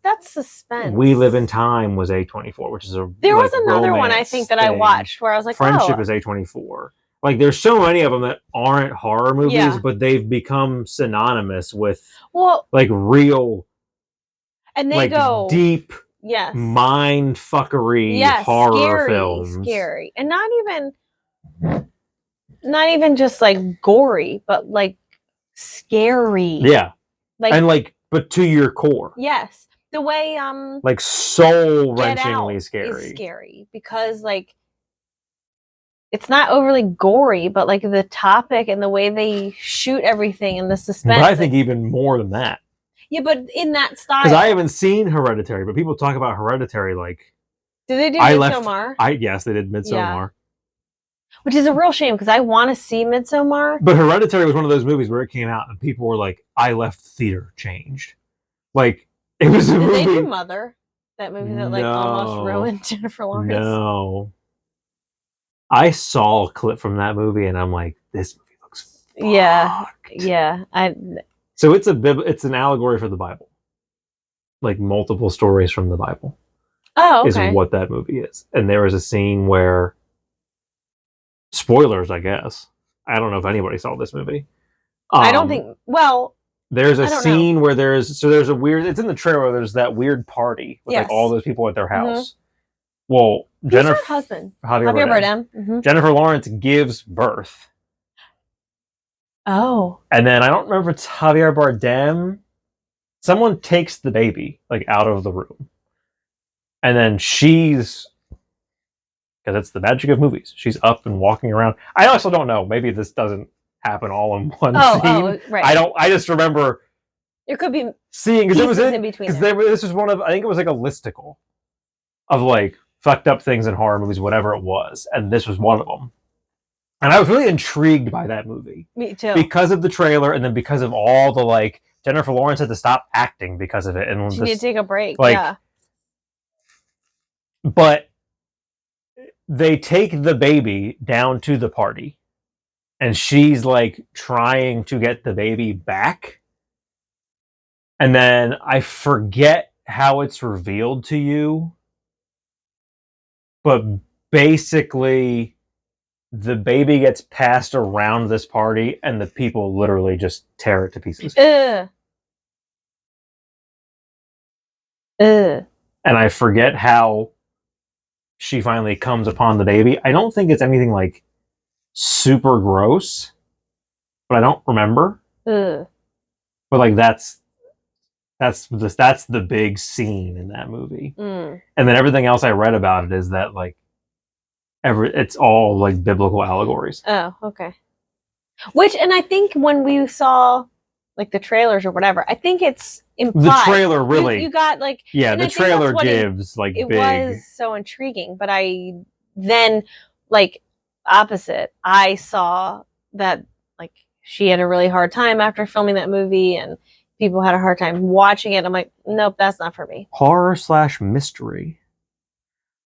That's suspense. We Live in Time was A24, which is a There was another one I think that I watched where I was like, Friendship is A24. Like there's so many of them that aren't horror movies, but they've become synonymous with like real and they go deep mind fuckery horror films. Scary. And not even just like gory, but like scary. Yeah. Like, and like, but to your core. Yes. The way like soul-wrenchingly scary. Is scary because like it's not overly gory, but like the topic and the way they shoot everything and the suspense. But I think even more than that. Yeah, but in that style. Because I haven't seen Hereditary, but people talk about Hereditary like. Did they do Midsommar? Yes, they did Midsommar. Yeah. Which is a real shame because I want to see Midsommar. But Hereditary was one of those movies where it came out and people were like, I left theater changed. Like, it was a movie. Did they do Mother? That movie that like almost ruined Jennifer Lawrence? No. I saw a clip from that movie and I'm like, this movie looks fucked. Yeah. So it's an allegory for the Bible. Like multiple stories from the Bible. Oh, okay. Is what that movie is. And there was a scene where, spoilers, I guess. I don't know if anybody saw this movie. I don't think, there's a scene where there's a weird, it's in the trailer, there's that weird party with like all those people at their house. Mm-hmm. Well, Who's her husband? Javier Bardem. Mm-hmm. Jennifer Lawrence gives birth. Oh. And then I don't remember if it's Javier Bardem. Someone takes the baby like out of the room. And then she's, because it's the magic of movies, she's up and walking around. I also don't know. Maybe this doesn't happen all in one scene. Oh, right. I just remember. It could be seeing because it was in between. Because this was one of, I think it was like a listicle of like fucked up things in horror movies, whatever it was, and this was one of them. And I was really intrigued by that movie. Me too. Because of the trailer, and then because of all the like Jennifer Lawrence had to stop acting because of it, and she need to take a break. Like, yeah. But they take the baby down to the party and she's like trying to get the baby back. And then I forget how it's revealed to you. But basically the baby gets passed around this party and the people literally just tear it to pieces. And I forget how she finally comes upon the baby. I don't think it's anything like super gross, but I don't remember. But like that's the big scene in that movie. And then everything else I read about it is that like it's all like biblical allegories. Oh, okay. And I think when we saw like the trailers or whatever, I think it's implied. The trailer really. You got like. Yeah, the trailer gives like it big. It was so intriguing, but I then like opposite. I saw that like she had a really hard time after filming that movie, and people had a hard time watching it. I'm like, nope, that's not for me. Horror/mystery.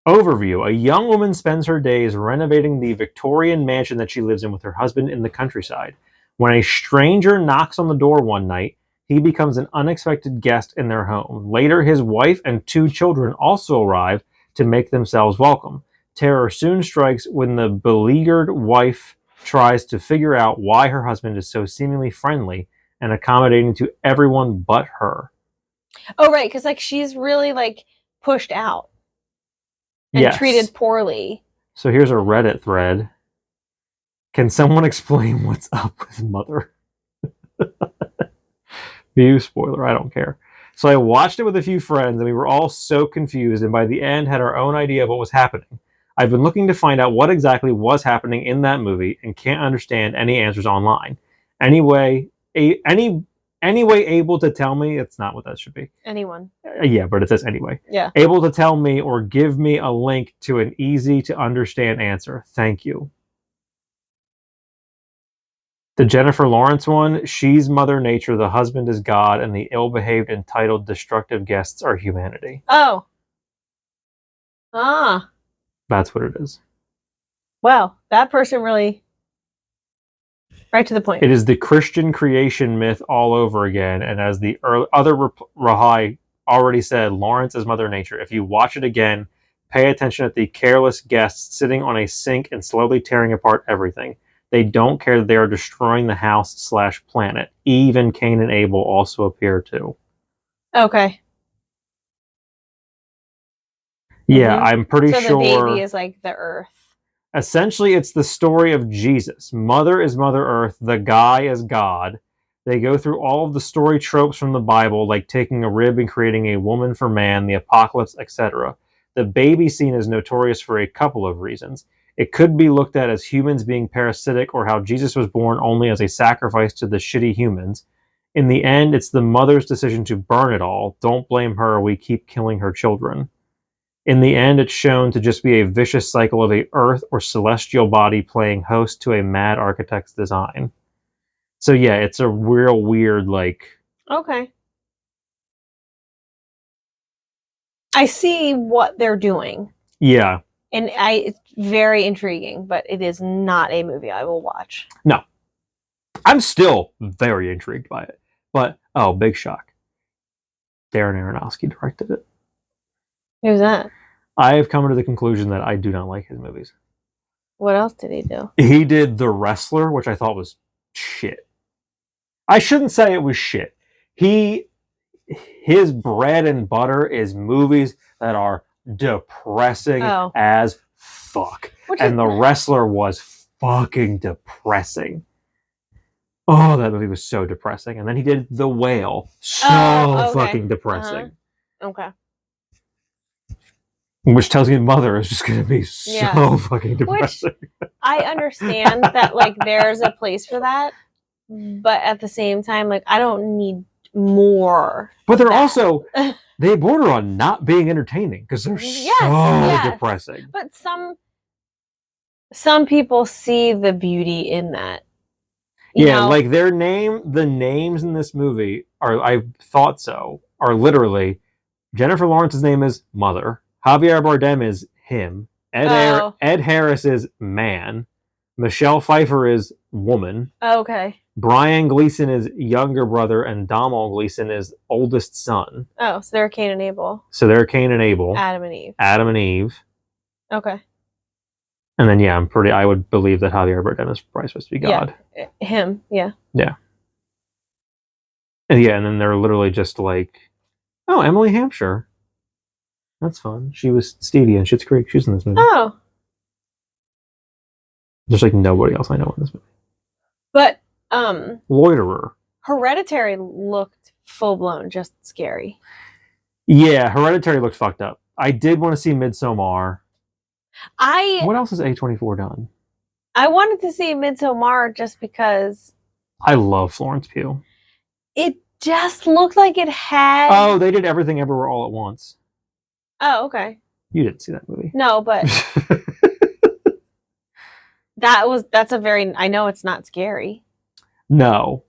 Overview. A young woman spends her days renovating the Victorian mansion that she lives in with her husband in the countryside. When a stranger knocks on the door one night, he becomes an unexpected guest in their home. Later, his wife and 2 children also arrive to make themselves welcome. Terror soon strikes when the beleaguered wife tries to figure out why her husband is so seemingly friendly and accommodating to everyone but her. Oh, right, because like she's really like pushed out and treated poorly. So here's a Reddit thread. Can someone explain what's up with Mother? View spoiler, I don't care. So I watched it with a few friends and we were all so confused, and by the end had our own idea of what was happening. I've been looking to find out what exactly was happening in that movie and can't understand any answers online. Anyway, any way able to tell me, it's not what that should be. Anyone. Yeah, but it says anyway. Yeah. Able to tell me or give me a link to an easy to understand answer. Thank you. The Jennifer Lawrence one, she's Mother Nature, the husband is God, and the ill-behaved, entitled, destructive guests are humanity. Oh. Ah. That's what it is. Wow, that person really... Right to the point. It is the Christian creation myth all over again, and as the other Rahai already said, Lawrence is Mother Nature. If you watch it again, pay attention at the careless guests sitting on a sink and slowly tearing apart everything. They don't care that they are destroying the house/planet. Eve and Cain and Abel also appear too. Okay. Yeah, I'm pretty sure. So the baby is like the earth. Essentially, it's the story of Jesus. Mother is Mother Earth. The guy is God. They go through all of the story tropes from the Bible, like taking a rib and creating a woman for man, the apocalypse, etc. The baby scene is notorious for a couple of reasons. It could be looked at as humans being parasitic, or how Jesus was born only as a sacrifice to the shitty humans. In the end, it's the mother's decision to burn it all. Don't blame her, we keep killing her children. In the end, it's shown to just be a vicious cycle of a earth or celestial body playing host to a mad architect's design. So yeah, it's a real weird, like... Okay. I see what they're doing. Yeah. And it's very intriguing, but it is not a movie I will watch. No. I'm still very intrigued by it. But, oh, big shock. Darren Aronofsky directed it. Who's that? I have come to the conclusion that I do not like his movies. What else did he do? He did The Wrestler, which I thought was shit. I shouldn't say it was shit. His bread and butter is movies that are depressing as fuck. And The Wrestler was fucking depressing. Oh, that movie was so depressing. And then he did The Whale. So fucking depressing. Okay. Which tells me Mother is just going to be so fucking depressing. Which I understand that, like, there's a place for that. But at the same time, like, I don't need more. But they're also, they border on not being entertaining because they're so depressing. But some people see the beauty in that. You know? Like the names in this movie are literally Jennifer Lawrence's name is Mother, Javier Bardem is him, Ed Harris is man, Michelle Pfeiffer is woman. Okay. Brian Gleason is younger brother, and Domhnall Gleeson is oldest son. Oh, so they're Cain and Abel. Adam and Eve. Okay. And then, I would believe that Javier Bardem is probably supposed to be God. Yeah. Him, yeah. Yeah. And then they're literally just like, oh, Emily Hampshire. That's fun. She was Stevie in Schitt's Creek. She's in this movie. Oh. There's like nobody else I know in this movie. But, Loiterer. Hereditary looked full-blown just scary. Yeah, Hereditary looked fucked up. I did want to see Midsommar. What else has A24 done? I wanted to see Midsommar just because... I love Florence Pugh. It just looked like it had... Oh, they did Everything Everywhere All at Once. Oh, okay. You didn't see that movie. No, but... That's a very... I know it's not scary. No.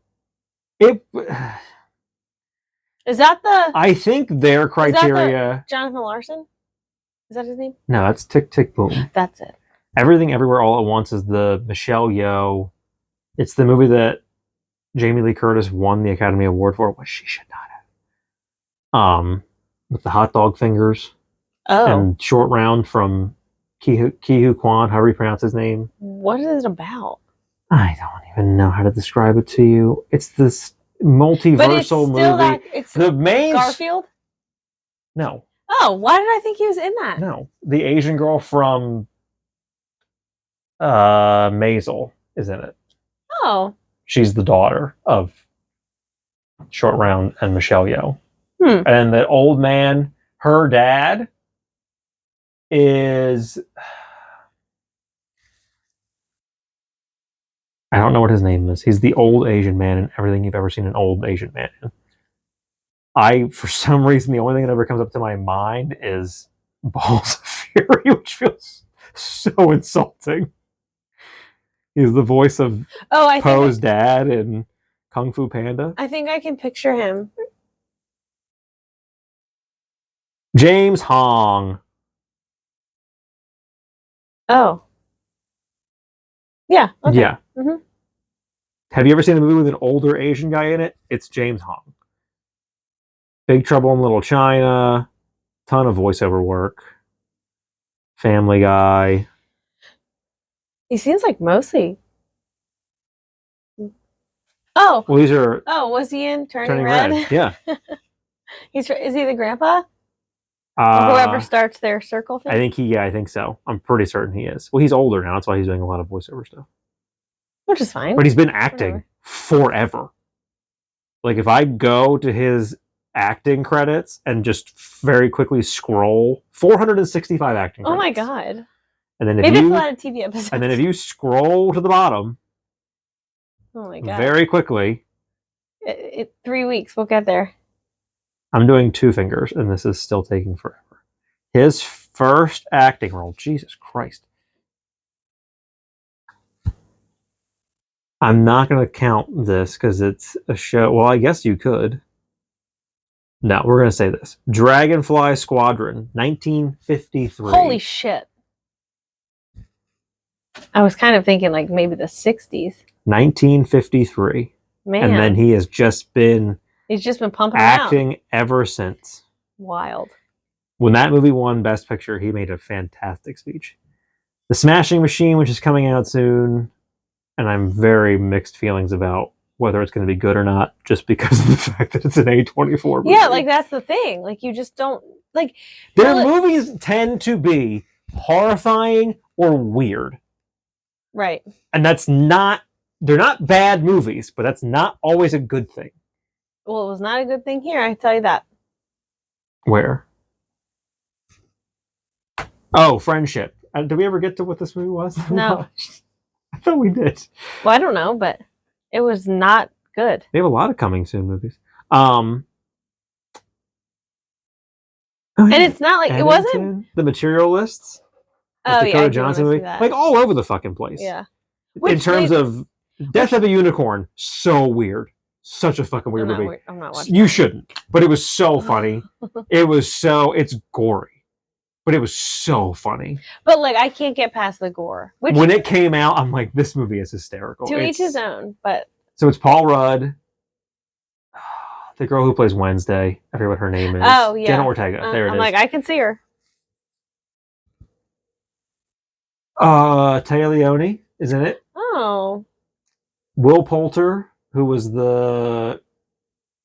Is that the... I think their criteria... Jonathan Larson? Is that his name? No, that's Tick, Tick, Boom. That's it. Everything Everywhere All at Once is the Michelle Yeoh. It's the movie that Jamie Lee Curtis won the Academy Award for, which she should not have. With the hot dog fingers. Oh. And Short Round from Ke Huy Quan, however you pronounce his name. What is it about? I don't even know how to describe it to you. It's this multiversal movie. It's the main Garfield? No. Oh, why did I think he was in that? No. The Asian girl from Maisel is in it. Oh. She's the daughter of Short Round and Michelle Yeoh. And the old man, her dad, is... I don't know what his name is. He's the old Asian man in everything you've ever seen an old Asian man in. For some reason, the only thing that ever comes up to my mind is Balls of Fury, which feels so insulting. He's the voice of Poe's dad in Kung Fu Panda. I think I can picture him. James Hong. Oh. Yeah. Okay. Yeah. Mm-hmm. Have you ever seen a movie with an older Asian guy in it? It's James Hong. Big Trouble in Little China. Ton of voiceover work. Family Guy. He seems like mostly. Oh. Well, these are. Oh, was he in Turning Red? Yeah. Is he the grandpa? Whoever starts their circle thing? I think so. I'm pretty certain he is. Well, he's older now. That's why he's doing a lot of voiceover stuff. Which is fine. But he's been acting forever. Like if I go to his acting credits and just very quickly scroll, 465 acting credits. Oh my god. And then maybe it's a lot of TV episodes. And then if you scroll to the bottom, oh my god, very quickly, 3 weeks, we'll get there. I'm doing 2 fingers, and this is still taking forever. His first acting role, Jesus Christ. I'm not going to count this because it's a show. Well, I guess you could. No, we're going to say this. Dragonfly Squadron, 1953. Holy shit. I was kind of thinking like maybe the 60s. 1953. Man. And then he has just been... He's just been pumping acting ever since. Wild. When that movie won Best Picture, he made a fantastic speech. The Smashing Machine, which is coming out soon, and I'm very mixed feelings about whether it's going to be good or not, just because of the fact that it's an A24 movie. Yeah, like that's the thing. Like you just don't like. Their movies tend to be horrifying or weird, right? And that's not. They're not bad movies, but that's not always a good thing. Well, it was not a good thing here. I tell you that. Where? Oh, Friendship. Did we ever get to what this movie was? No. I thought we did. Well, I don't know, but it was not good. They have a lot of coming soon movies. And it's not like Edmonton, it wasn't The Materialists. Oh Dakota yeah, Johnson movie. Like all over the fucking place. Yeah. In terms of Death of a Unicorn, so weird. Such a fucking weird movie. I'm not watching. You shouldn't. But it was so funny. It's gory. But it was so funny. But like I can't get past the gore. When it came out, I'm like, this movie is hysterical. To each his own, but so it's Paul Rudd, the girl who plays Wednesday. I forget what her name is. Oh yeah. Jenna Ortega. There it is. I'm like, I can see her. Téa Leoni is in it. Oh. Will Poulter, who was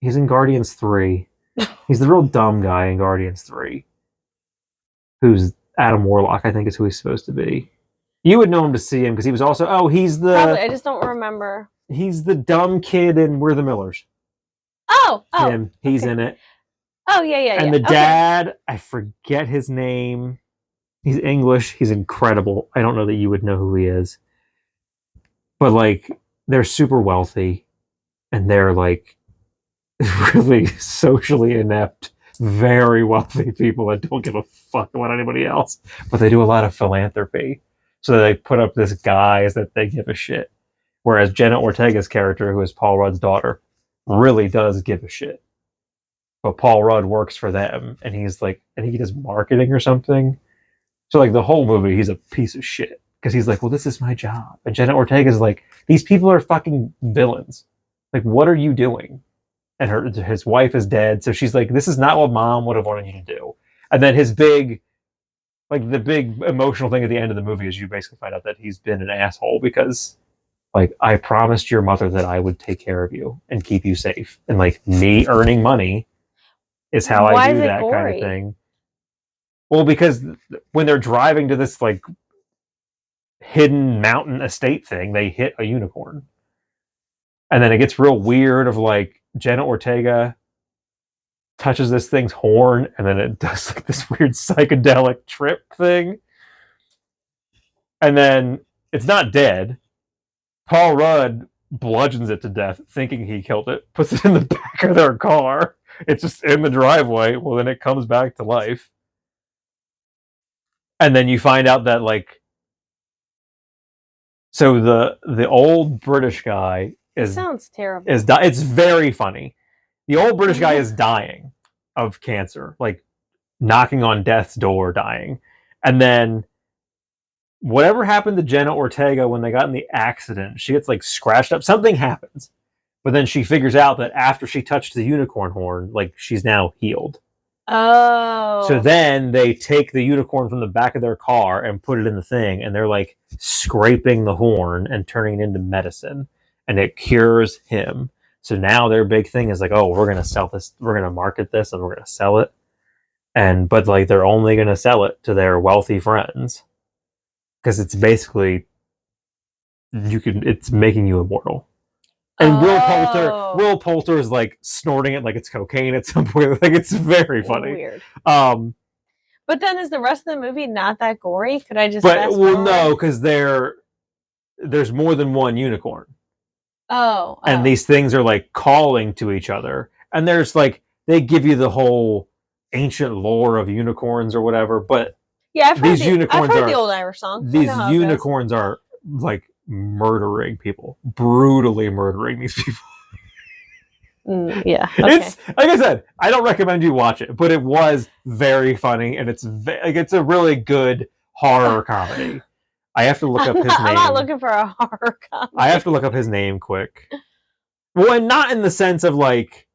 he's in Guardians 3. He's the real dumb guy in Guardians 3. Who's Adam Warlock, I think is who he's supposed to be. You would know him to see him because he was also he's the Probably, I just don't remember. He's the dumb kid in We're the Millers. Oh. Him. He's in it. Oh yeah. And the dad, I forget his name. He's English. He's incredible. I don't know that you would know who he is. But like they're super wealthy and they're like really socially inept, very wealthy people that don't give a fuck about anybody else, but they do a lot of philanthropy. So they put up this guise that they give a shit. Whereas Jenna Ortega's character, who is Paul Rudd's daughter, really does give a shit. But Paul Rudd works for them, and he's like, I think he does marketing or something. So like the whole movie, he's a piece of shit. Because he's like, well, this is my job. And Jenna Ortega's like, these people are fucking villains. Like, what are you doing? And his wife is dead. So she's like, this is not what mom would have wanted you to do. And then the big emotional thing at the end of the movie is you basically find out that he's been an asshole because, like, I promised your mother that I would take care of you and keep you safe. And, like, me earning money is how I do that kind of thing. Well, because when they're driving to this, like, hidden mountain estate thing, they hit a unicorn. And then it gets real weird of, like, Jenna Ortega touches this thing's horn, and then it does like this weird psychedelic trip thing. And then it's not dead. Paul Rudd bludgeons it to death, thinking he killed it, puts it in the back of their car. It's just in the driveway. Well, then it comes back to life. And then you find out that, like, so the old British guy sounds terrible. It's very funny. The old British guy is dying of cancer, like knocking on death's door, dying. And then whatever happened to Jenna Ortega when they got in the accident, she gets like scratched up. Something happens. But then she figures out that after she touched the unicorn horn, like she's now healed. Oh. So then they take the unicorn from the back of their car and put it in the thing, and they're like scraping the horn and turning it into medicine, and it cures him. So now their big thing is like, oh, we're going to sell this, we're going to market this, and we're going to sell it. But like they're only going to sell it to their wealthy friends because it's basically it's making you immortal. And Will Poulter is like snorting it like it's cocaine at some point. Like it's very funny. Weird. But then is the rest of the movie not that gory? Could I just? No, because there's more than one unicorn. Oh. And these things are like calling to each other, and there's like they give you the whole ancient lore of unicorns or whatever. But yeah, I've heard the old Irish song. These unicorns are like murdering people, brutally murdering these people. Yeah, okay. It's like I said, I don't recommend you watch it, but it was very funny, and it's a really good horror comedy. I have to look up his name. I'm not looking for a horror comedy. I have to look up his name quick. Well, and not in the sense of like,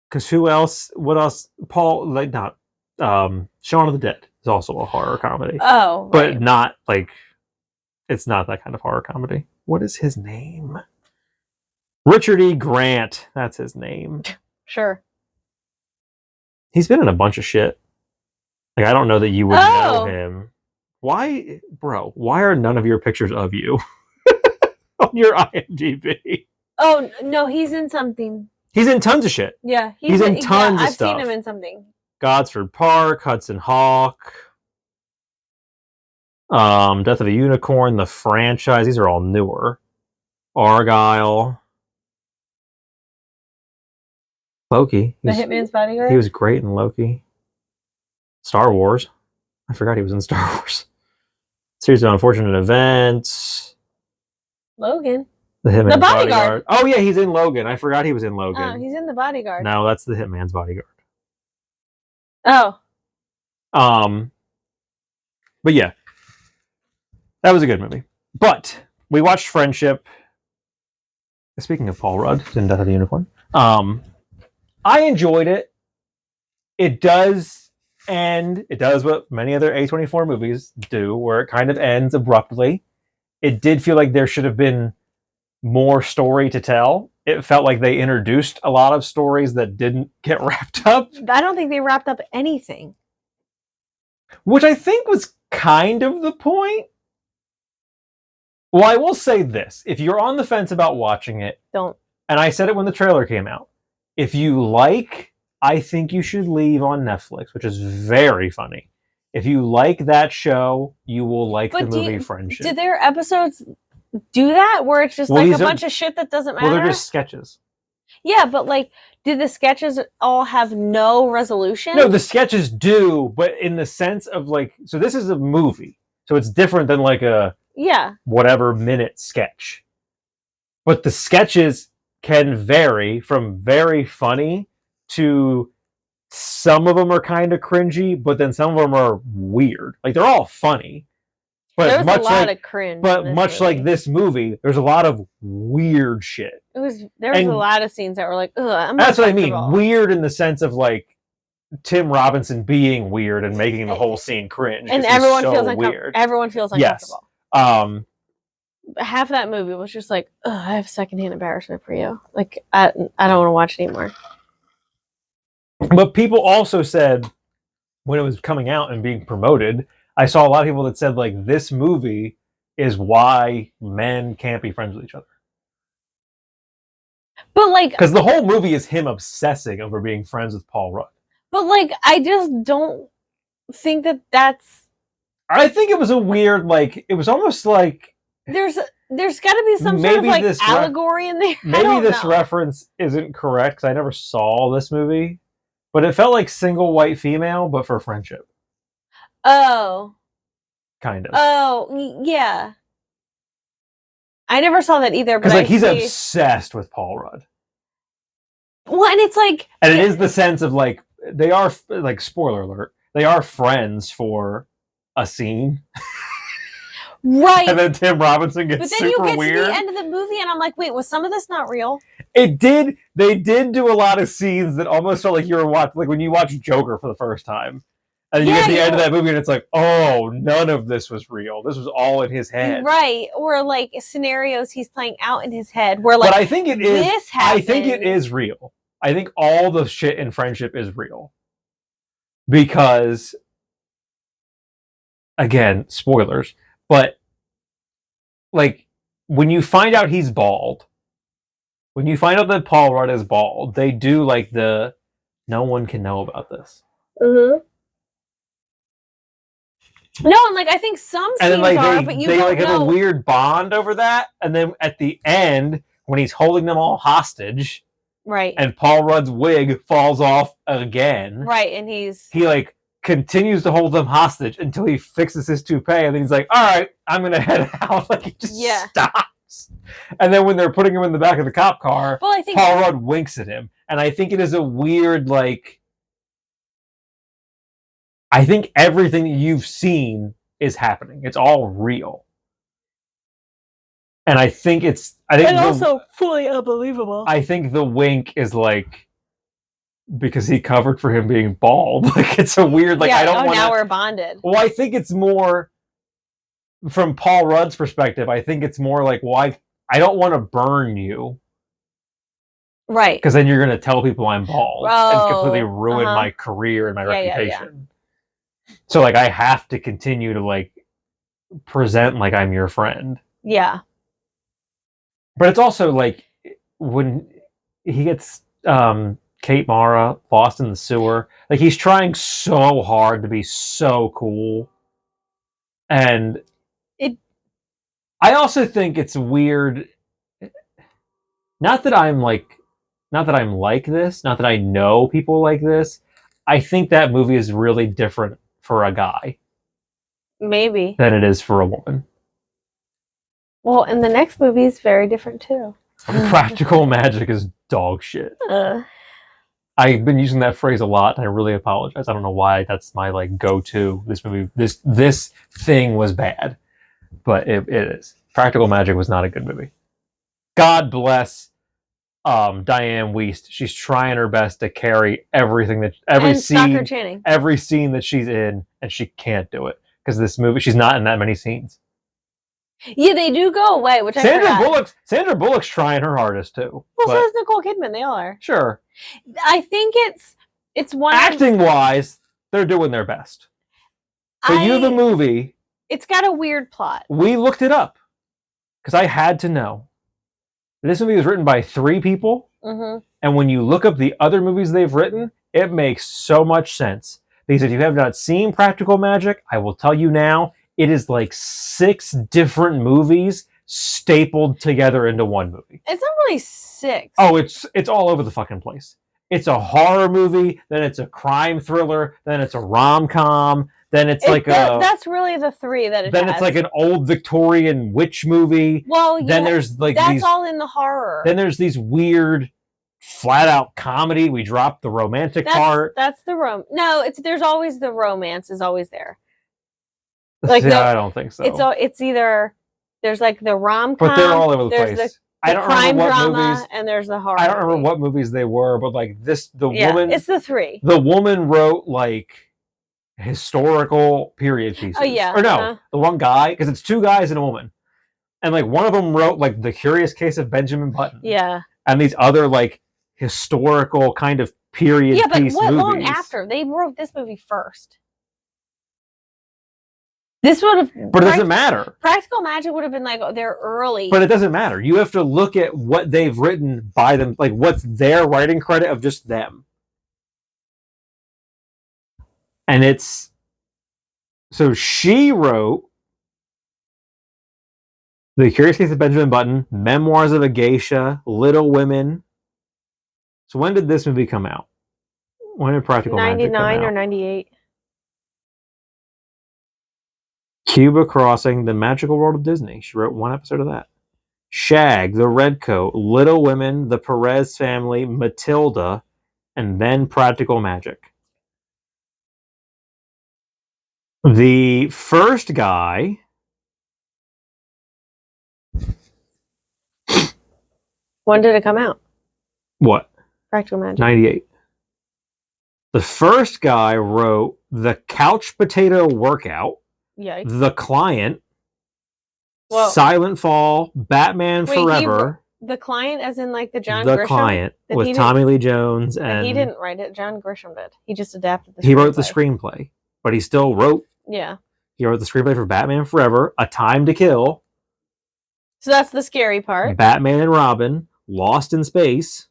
because who else? What else? Paul, like not Shaun of the Dead is also a horror comedy. Oh, right. But not like. It's not that kind of horror comedy. What is his name? Richard E. Grant. That's his name. Sure. He's been in a bunch of shit. Like, I don't know that you would know him. Why, bro, why are none of your pictures of you on your IMDb? Oh, no, he's in something. He's in tons of shit. Yeah. He's in tons of stuff. I've seen him in something. Gosford Park, Hudson Hawk. Death of a Unicorn, the franchise. These are all newer. Argyle. Loki. The Hitman's Bodyguard? He was great in Loki. Star Wars. I forgot he was in Star Wars. Series of Unfortunate Events. Logan. The Hitman's Bodyguard. Oh, yeah, he's in Logan. I forgot he was in Logan. Oh, he's in The Bodyguard. No, that's The Hitman's Bodyguard. Oh. But yeah. That was a good movie. But we watched Friendship. Speaking of Paul Rudd in Death of the Unicorn, I enjoyed it. It does end. It does what many other A24 movies do, where it kind of ends abruptly. It did feel like there should have been more story to tell. It felt like they introduced a lot of stories that didn't get wrapped up. I don't think they wrapped up anything. Which I think was kind of the point. Well, I will say this. If you're on the fence about watching it, don't. And I said it when the trailer came out. If you like, I think you should leave on Netflix, which is very funny. If you like that show, you will like the movie Friendship. Do their episodes do that? Where it's just like a bunch of shit that doesn't matter? Well, they're just sketches. Yeah, but like, do the sketches all have no resolution? No, the sketches do, but in the sense of like, so this is a movie. So it's different than like a whatever minute sketch. But the sketches can vary from very funny to some of them are kind of cringy, but then some of them are weird. Like they're all funny. But there's a lot of cringe. But much like this movie, there's a lot of weird shit. There was a lot of scenes that were like, ugh. That's what I mean. Weird in the sense of like Tim Robinson being weird and making the whole scene cringe. And everyone feels weird. Everyone feels uncomfortable. Yes. Half that movie was just like, I have secondhand embarrassment for you. Like, I don't want to watch anymore. But people also said, when it was coming out and being promoted, I saw a lot of people that said, like, this movie is why men can't be friends with each other. But, like... Because the whole movie is him obsessing over being friends with Paul Rudd. But, like, I just don't think that that's... I think it was a weird, like... It was almost like... There's got to be some sort of, like, allegory in there. Maybe this reference isn't correct, because I never saw this movie. But it felt like single white female, but for friendship. Oh. Kind of. Oh, yeah. I never saw that either. Because, like, he's obsessed with Paul Rudd. Well, and it's like... And it is the sense of, like, they are, like, spoiler alert, they are friends for a scene. Right. And then Tim Robinson gets super weird. But then you get to the end of the movie and I'm like, wait, was some of this not real? It did. They did do a lot of scenes that almost felt like you were watching, like when you watch Joker for the first time. And you get to the end of that movie and it's like, oh, none of this was real. This was all in his head. Right. Or like scenarios he's playing out in his head where like, but I think it is, I think it is real. I think all the shit in Friendship is real. Because, again, spoilers, but like when you find out he's bald when you find out that Paul Rudd is bald, they do like the no one can know about this. Mm-hmm. No, and like I think some scenes and then, like, are, but you don't like know. have a weird bond over that, and then at the end when he's holding them all hostage, right, and Paul Rudd's wig falls off again, right, and he like continues to hold them hostage until he fixes his toupee, and then he's like, all right, I'm gonna head out. Like, he just stops. And then when they're putting him in the back of the cop car, well, I think Paul Rudd winks at him, and I think it is a weird, like, I think everything that you've seen is happening. It's all real. And I think also fully unbelievable. I think the wink is like because he covered for him being bald. Like, it's a weird, like, I don't want. Now we're bonded. Well, I think it's more from Paul Rudd's perspective. I think it's more like, why I don't want to burn you, right? Because then you're going to tell people I'm bald and completely ruin my career and my reputation. Yeah. So, like, I have to continue to, like, present like I'm your friend. Yeah. But it's also like when he gets Kate Mara lost in the sewer, like, he's trying so hard to be so cool, and I also think it's weird. Not that I'm like this, not that I know people like this. I think that movie is really different for a guy, maybe, than it is for a woman. Well, and the next movie is very different too. Practical Magic is dog shit. I've been using that phrase a lot, and I really apologize. I don't know why that's my, like, go-to. This movie, this thing was bad, but it is. Practical Magic was not a good movie. God bless Diane Wiest. She's trying her best to carry everything every scene that she's in, and she can't do it because this movie, she's not in that many scenes. Yeah, they do go away, which Sandra Bullock's trying her hardest too. Well, so is Nicole Kidman. They all are. Sure. I think it's one acting wise, they're doing their best. But the movie, it's got a weird plot. We looked it up because I had to know. This movie was written by 3 people, and when you look up the other movies they've written, it makes so much sense. Because if you have not seen Practical Magic, I will tell you now, it is like 6 different movies stapled together into one movie. It's not really 6. Oh, it's all over the fucking place. It's a horror movie, then it's a crime thriller, then it's a rom-com, then it's that's really the 3 that it then has. It's like an old Victorian witch movie. Well, then there's like that's all in the horror. Then there's these weird flat-out comedy. We dropped the romantic part. That's the No, there's always the romance is always there. Like, I don't think so. It's either there's like the rom-com, but they're all over the place. I don't remember what movies, and there's the horror. I don't remember what movies they were, but like woman, it's the 3. The woman wrote like historical period pieces. Oh yeah, or no, the one guy, because it's 2 guys and a woman, and like one of them wrote like The Curious Case of Benjamin Button. Yeah, and these other like historical kind of period piece movies. Yeah, but what long after they wrote this movie first? This would have, but it doesn't matter. Practical Magic would have been like they're early, but it doesn't matter. You have to look at what they've written by them, like what's their writing credit of just them, and it's so she wrote The Curious Case of Benjamin Button, Memoirs of a Geisha, Little Women. So when did this movie come out? When did Practical Magic come out? 99 or 98. Cuba Crossing, The Magical World of Disney. She wrote 1 episode of that. Shag, The Redcoat, Little Women, The Perez Family, Matilda, and then Practical Magic. The first guy... When did it come out? What? Practical Magic. 98. The first guy wrote The Couch Potato Workout, Yikes. The Client, Silent Fall, Batman Forever. The Client as in like the John Grisham? The Client with Tommy Lee Jones. And he didn't write it. John Grisham did. He just adapted the screenplay. He wrote the screenplay, but he still wrote. Yeah. He wrote the screenplay for Batman Forever, A Time to Kill. So that's the scary part. Batman and Robin, Lost in Space,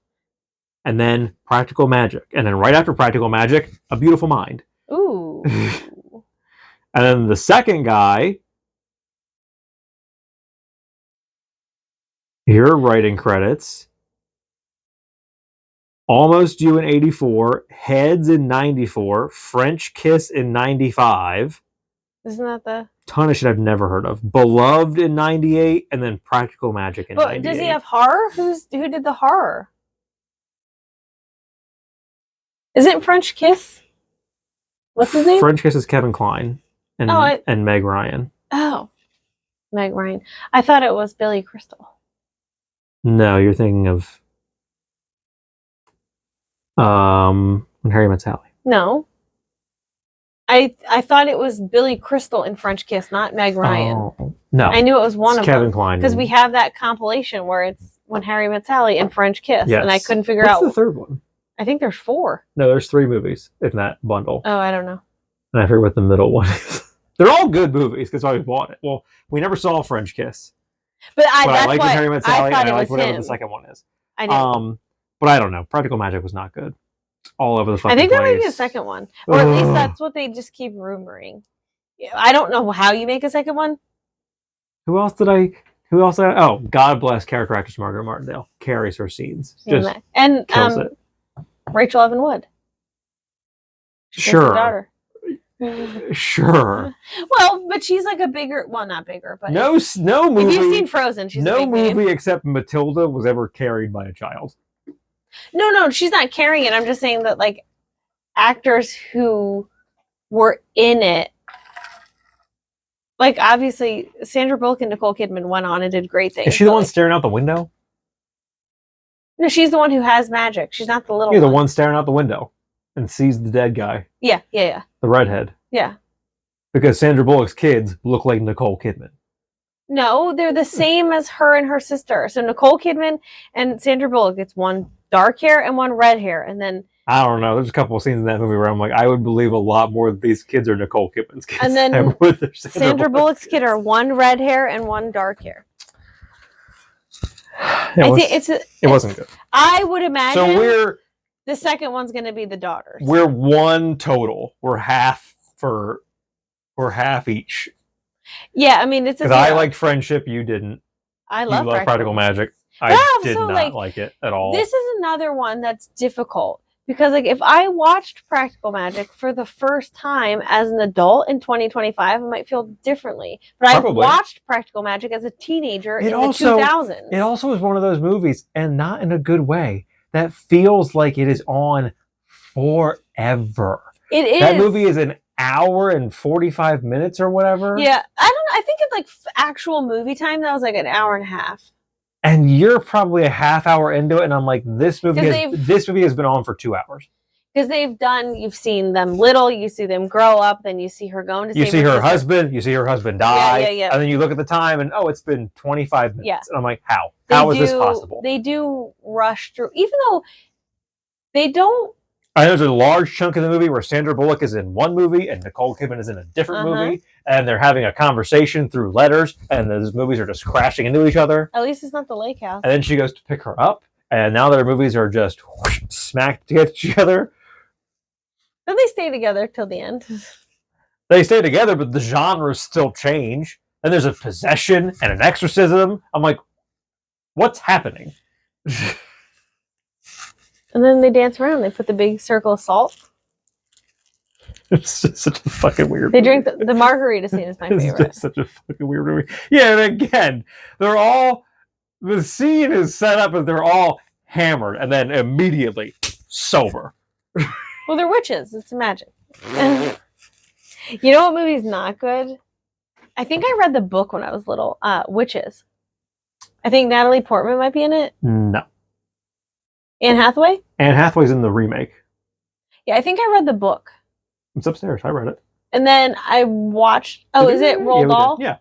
and then Practical Magic. And then right after Practical Magic, A Beautiful Mind. Ooh. And then the second guy, here are writing credits. Almost You in 84, Heads in 94, French Kiss in 95. Isn't that the... Ton of shit I've never heard of. Beloved in 98, and then Practical Magic in 98. Does he have horror? Who did the horror? Is it French Kiss? What's his name? French Kiss is Kevin Kline and Meg Ryan. Oh, Meg Ryan. I thought it was Billy Crystal. No, you're thinking of When Harry Met Sally. No. I thought it was Billy Crystal in French Kiss, not Meg Ryan. Oh, no. I knew it was one of Kevin them. Kline. Because we have that compilation where it's When Harry Met Sally and French Kiss. Yes. And I couldn't figure out. What's the third one? I think there's 4. No, there's 3 movies in that bundle. Oh, I don't know. And I forget what the middle one is. They're all good movies because I bought it. Well, we never saw French Kiss. But I like When Harry Met Sally, and I like whatever him. the second one is. I know. But I don't know. Practical Magic was not good. All over the fucking I think place. there might be a second one. Or at least that's what they just keep rumoring. I don't know how you make a second one. Who else did I... Oh, God bless character actress Margaret Martindale. Carries her scenes. Just and kills it. Rachel Evan Wood. Sure. Sure. Well, but she's like a bigger... Well, not bigger, but... No movie... If you've seen Frozen, she's no a big movie name. except Matilda was ever carried by a child. No, she's not carrying it. I'm just saying that, like, actors who were in it... Like, obviously, Sandra Bullock and Nicole Kidman went on and did great things. Is she the one staring out the window? No, she's the one who has magic. She's not the little one. You're the one staring out the window and sees the dead guy. Yeah. The redhead. Yeah. Because Sandra Bullock's kids look like Nicole Kidman. No, they're the same as her and her sister. So Nicole Kidman and Sandra Bullock, it's one dark hair and one red hair. And then... I don't know. There's a couple of scenes in that movie where I'm like, I would believe a lot more that these kids are Nicole Kidman's kids. And then Sandra Bullock's kids. kid are one red hair and one dark hair. It wasn't good. I would imagine. So the second one's going to be the daughters. We're one total. We're half each. Yeah, I mean, it's because I liked Friendship. You didn't. I love Practical Magic. I did not like it at all. This is another one that's difficult. Because, like, if I watched Practical Magic for the first time as an adult in 2025, I might feel differently. But I watched Practical Magic as a teenager in the 2000s. It also is one of those movies, and not in a good way, that feels like it is on forever. It is. That movie is an hour and 45 minutes or whatever. Yeah. I don't know. I think in, like, actual movie time, that was, like, an hour and a half. And you're probably a half hour into it, and I'm like, this movie has been on for 2 hours. Because you've seen them little, you see them grow up, then you see her going to save you see her husband die, yeah. And then you look at the time, and it's been 25 minutes. Yeah. And I'm like, how? How is this possible? They do rush through, even though they don't. I know there's a large chunk of the movie where Sandra Bullock is in one movie and Nicole Kidman is in a different movie, and they're having a conversation through letters, and those movies are just crashing into each other. At least it's not the lake house. And then she goes to pick her up, and now their movies are just smacked against each other. Then they stay together till the end. They stay together, but the genres still change. And there's a possession and an exorcism. I'm like, what's happening? And then they dance around. They put the big circle of salt. It's just such a fucking weird movie. Drink the margarita scene is my favorite. It's just such a fucking weird movie. Yeah, and again, the scene is set up and they're all hammered and then immediately sober. Well, they're witches. It's magic. You know what movie's not good? I think I read the book when I was little. Witches. I think Natalie Portman might be in it. No. Anne Hathaway? Anne Hathaway's in the remake. Yeah, I think I read the book. It's upstairs. I read it. And then I watched... Oh, is it Roald Dahl? Yeah.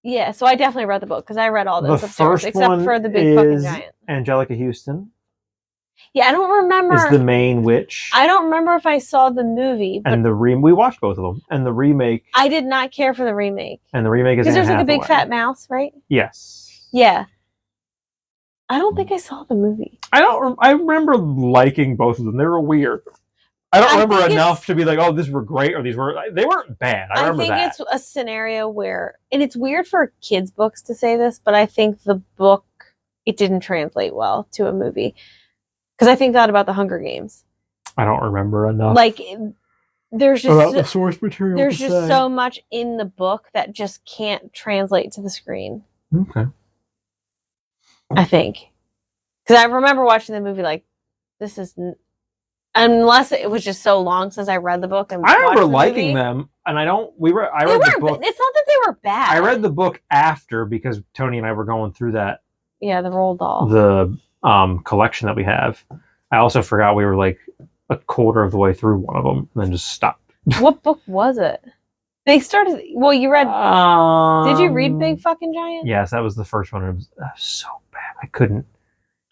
Yeah, so I definitely read the book because I read all those upstairs, except for the big fucking giant. Angelica Houston. Yeah, I don't remember. Is the main witch. I don't remember if I saw the movie. But and we watched both of them. And the remake. I did not care for the remake. And the remake is because there's like a big fat mouse, right? Yes. Yeah. I don't think I saw the movie. I remember liking both of them. They were weird. I don't remember enough to be like, oh, these were great, or they weren't bad. I remember that. I think it's a scenario where, and it's weird for kids' books to say this, but I think the book, it didn't translate well to a movie. Because I think that about the Hunger Games. I don't remember enough. Like, there's just about the source material. There's just so much in the book that just can't translate to the screen. Okay. I think. Because I remember watching the movie like, this is... Unless it was just so long since I read the book. And I remember liking them, and I read the book. It's not that they were bad. I read the book after because Tony and I were going through that. Yeah, the Roald Dahl. The collection that we have. I also forgot we were like a quarter of the way through one of them, and then just stopped. What book was it? They started. Well, you read. Did you read Big Fucking Giant? Yes, that was the first one. It was so bad. I couldn't.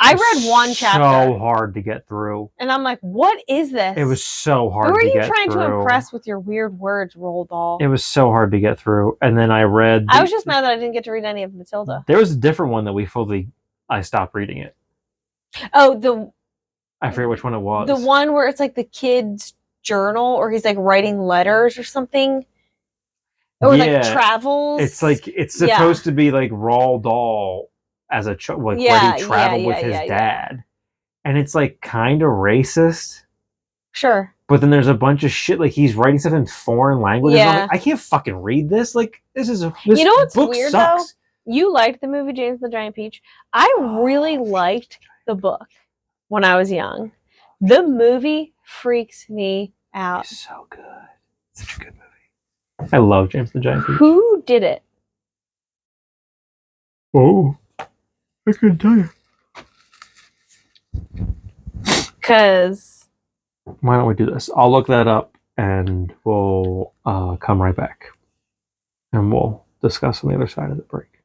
I read one chapter. So hard to get through. And I'm like, what is this? It was so hard to get through. Who are you trying to impress with your weird words, Roald Dahl? It was so hard to get through. And then I read... I was just mad that I didn't get to read any of Matilda. There was a different one that I stopped reading it. Oh, I forget which one it was. The one where it's like the kid's journal, or he's like writing letters or something. Or like travels. It's like, it's supposed to be like Roald Dahl as a child, like where he traveled with his dad. And it's like kind of racist. Sure. But then there's a bunch of shit, like he's writing stuff in foreign languages. Yeah. Like, I can't fucking read this. Like, this you know what's book weird sucks. Though? You liked the movie James the Giant Peach. I really liked the book when I was young. The movie freaks me out. It's so good. Such a good movie. I love James the Giant Peach. Who did it? Oh, I couldn't tell you. Because... Why don't we do this? I'll look that up and we'll come right back. And we'll discuss on the other side of the break.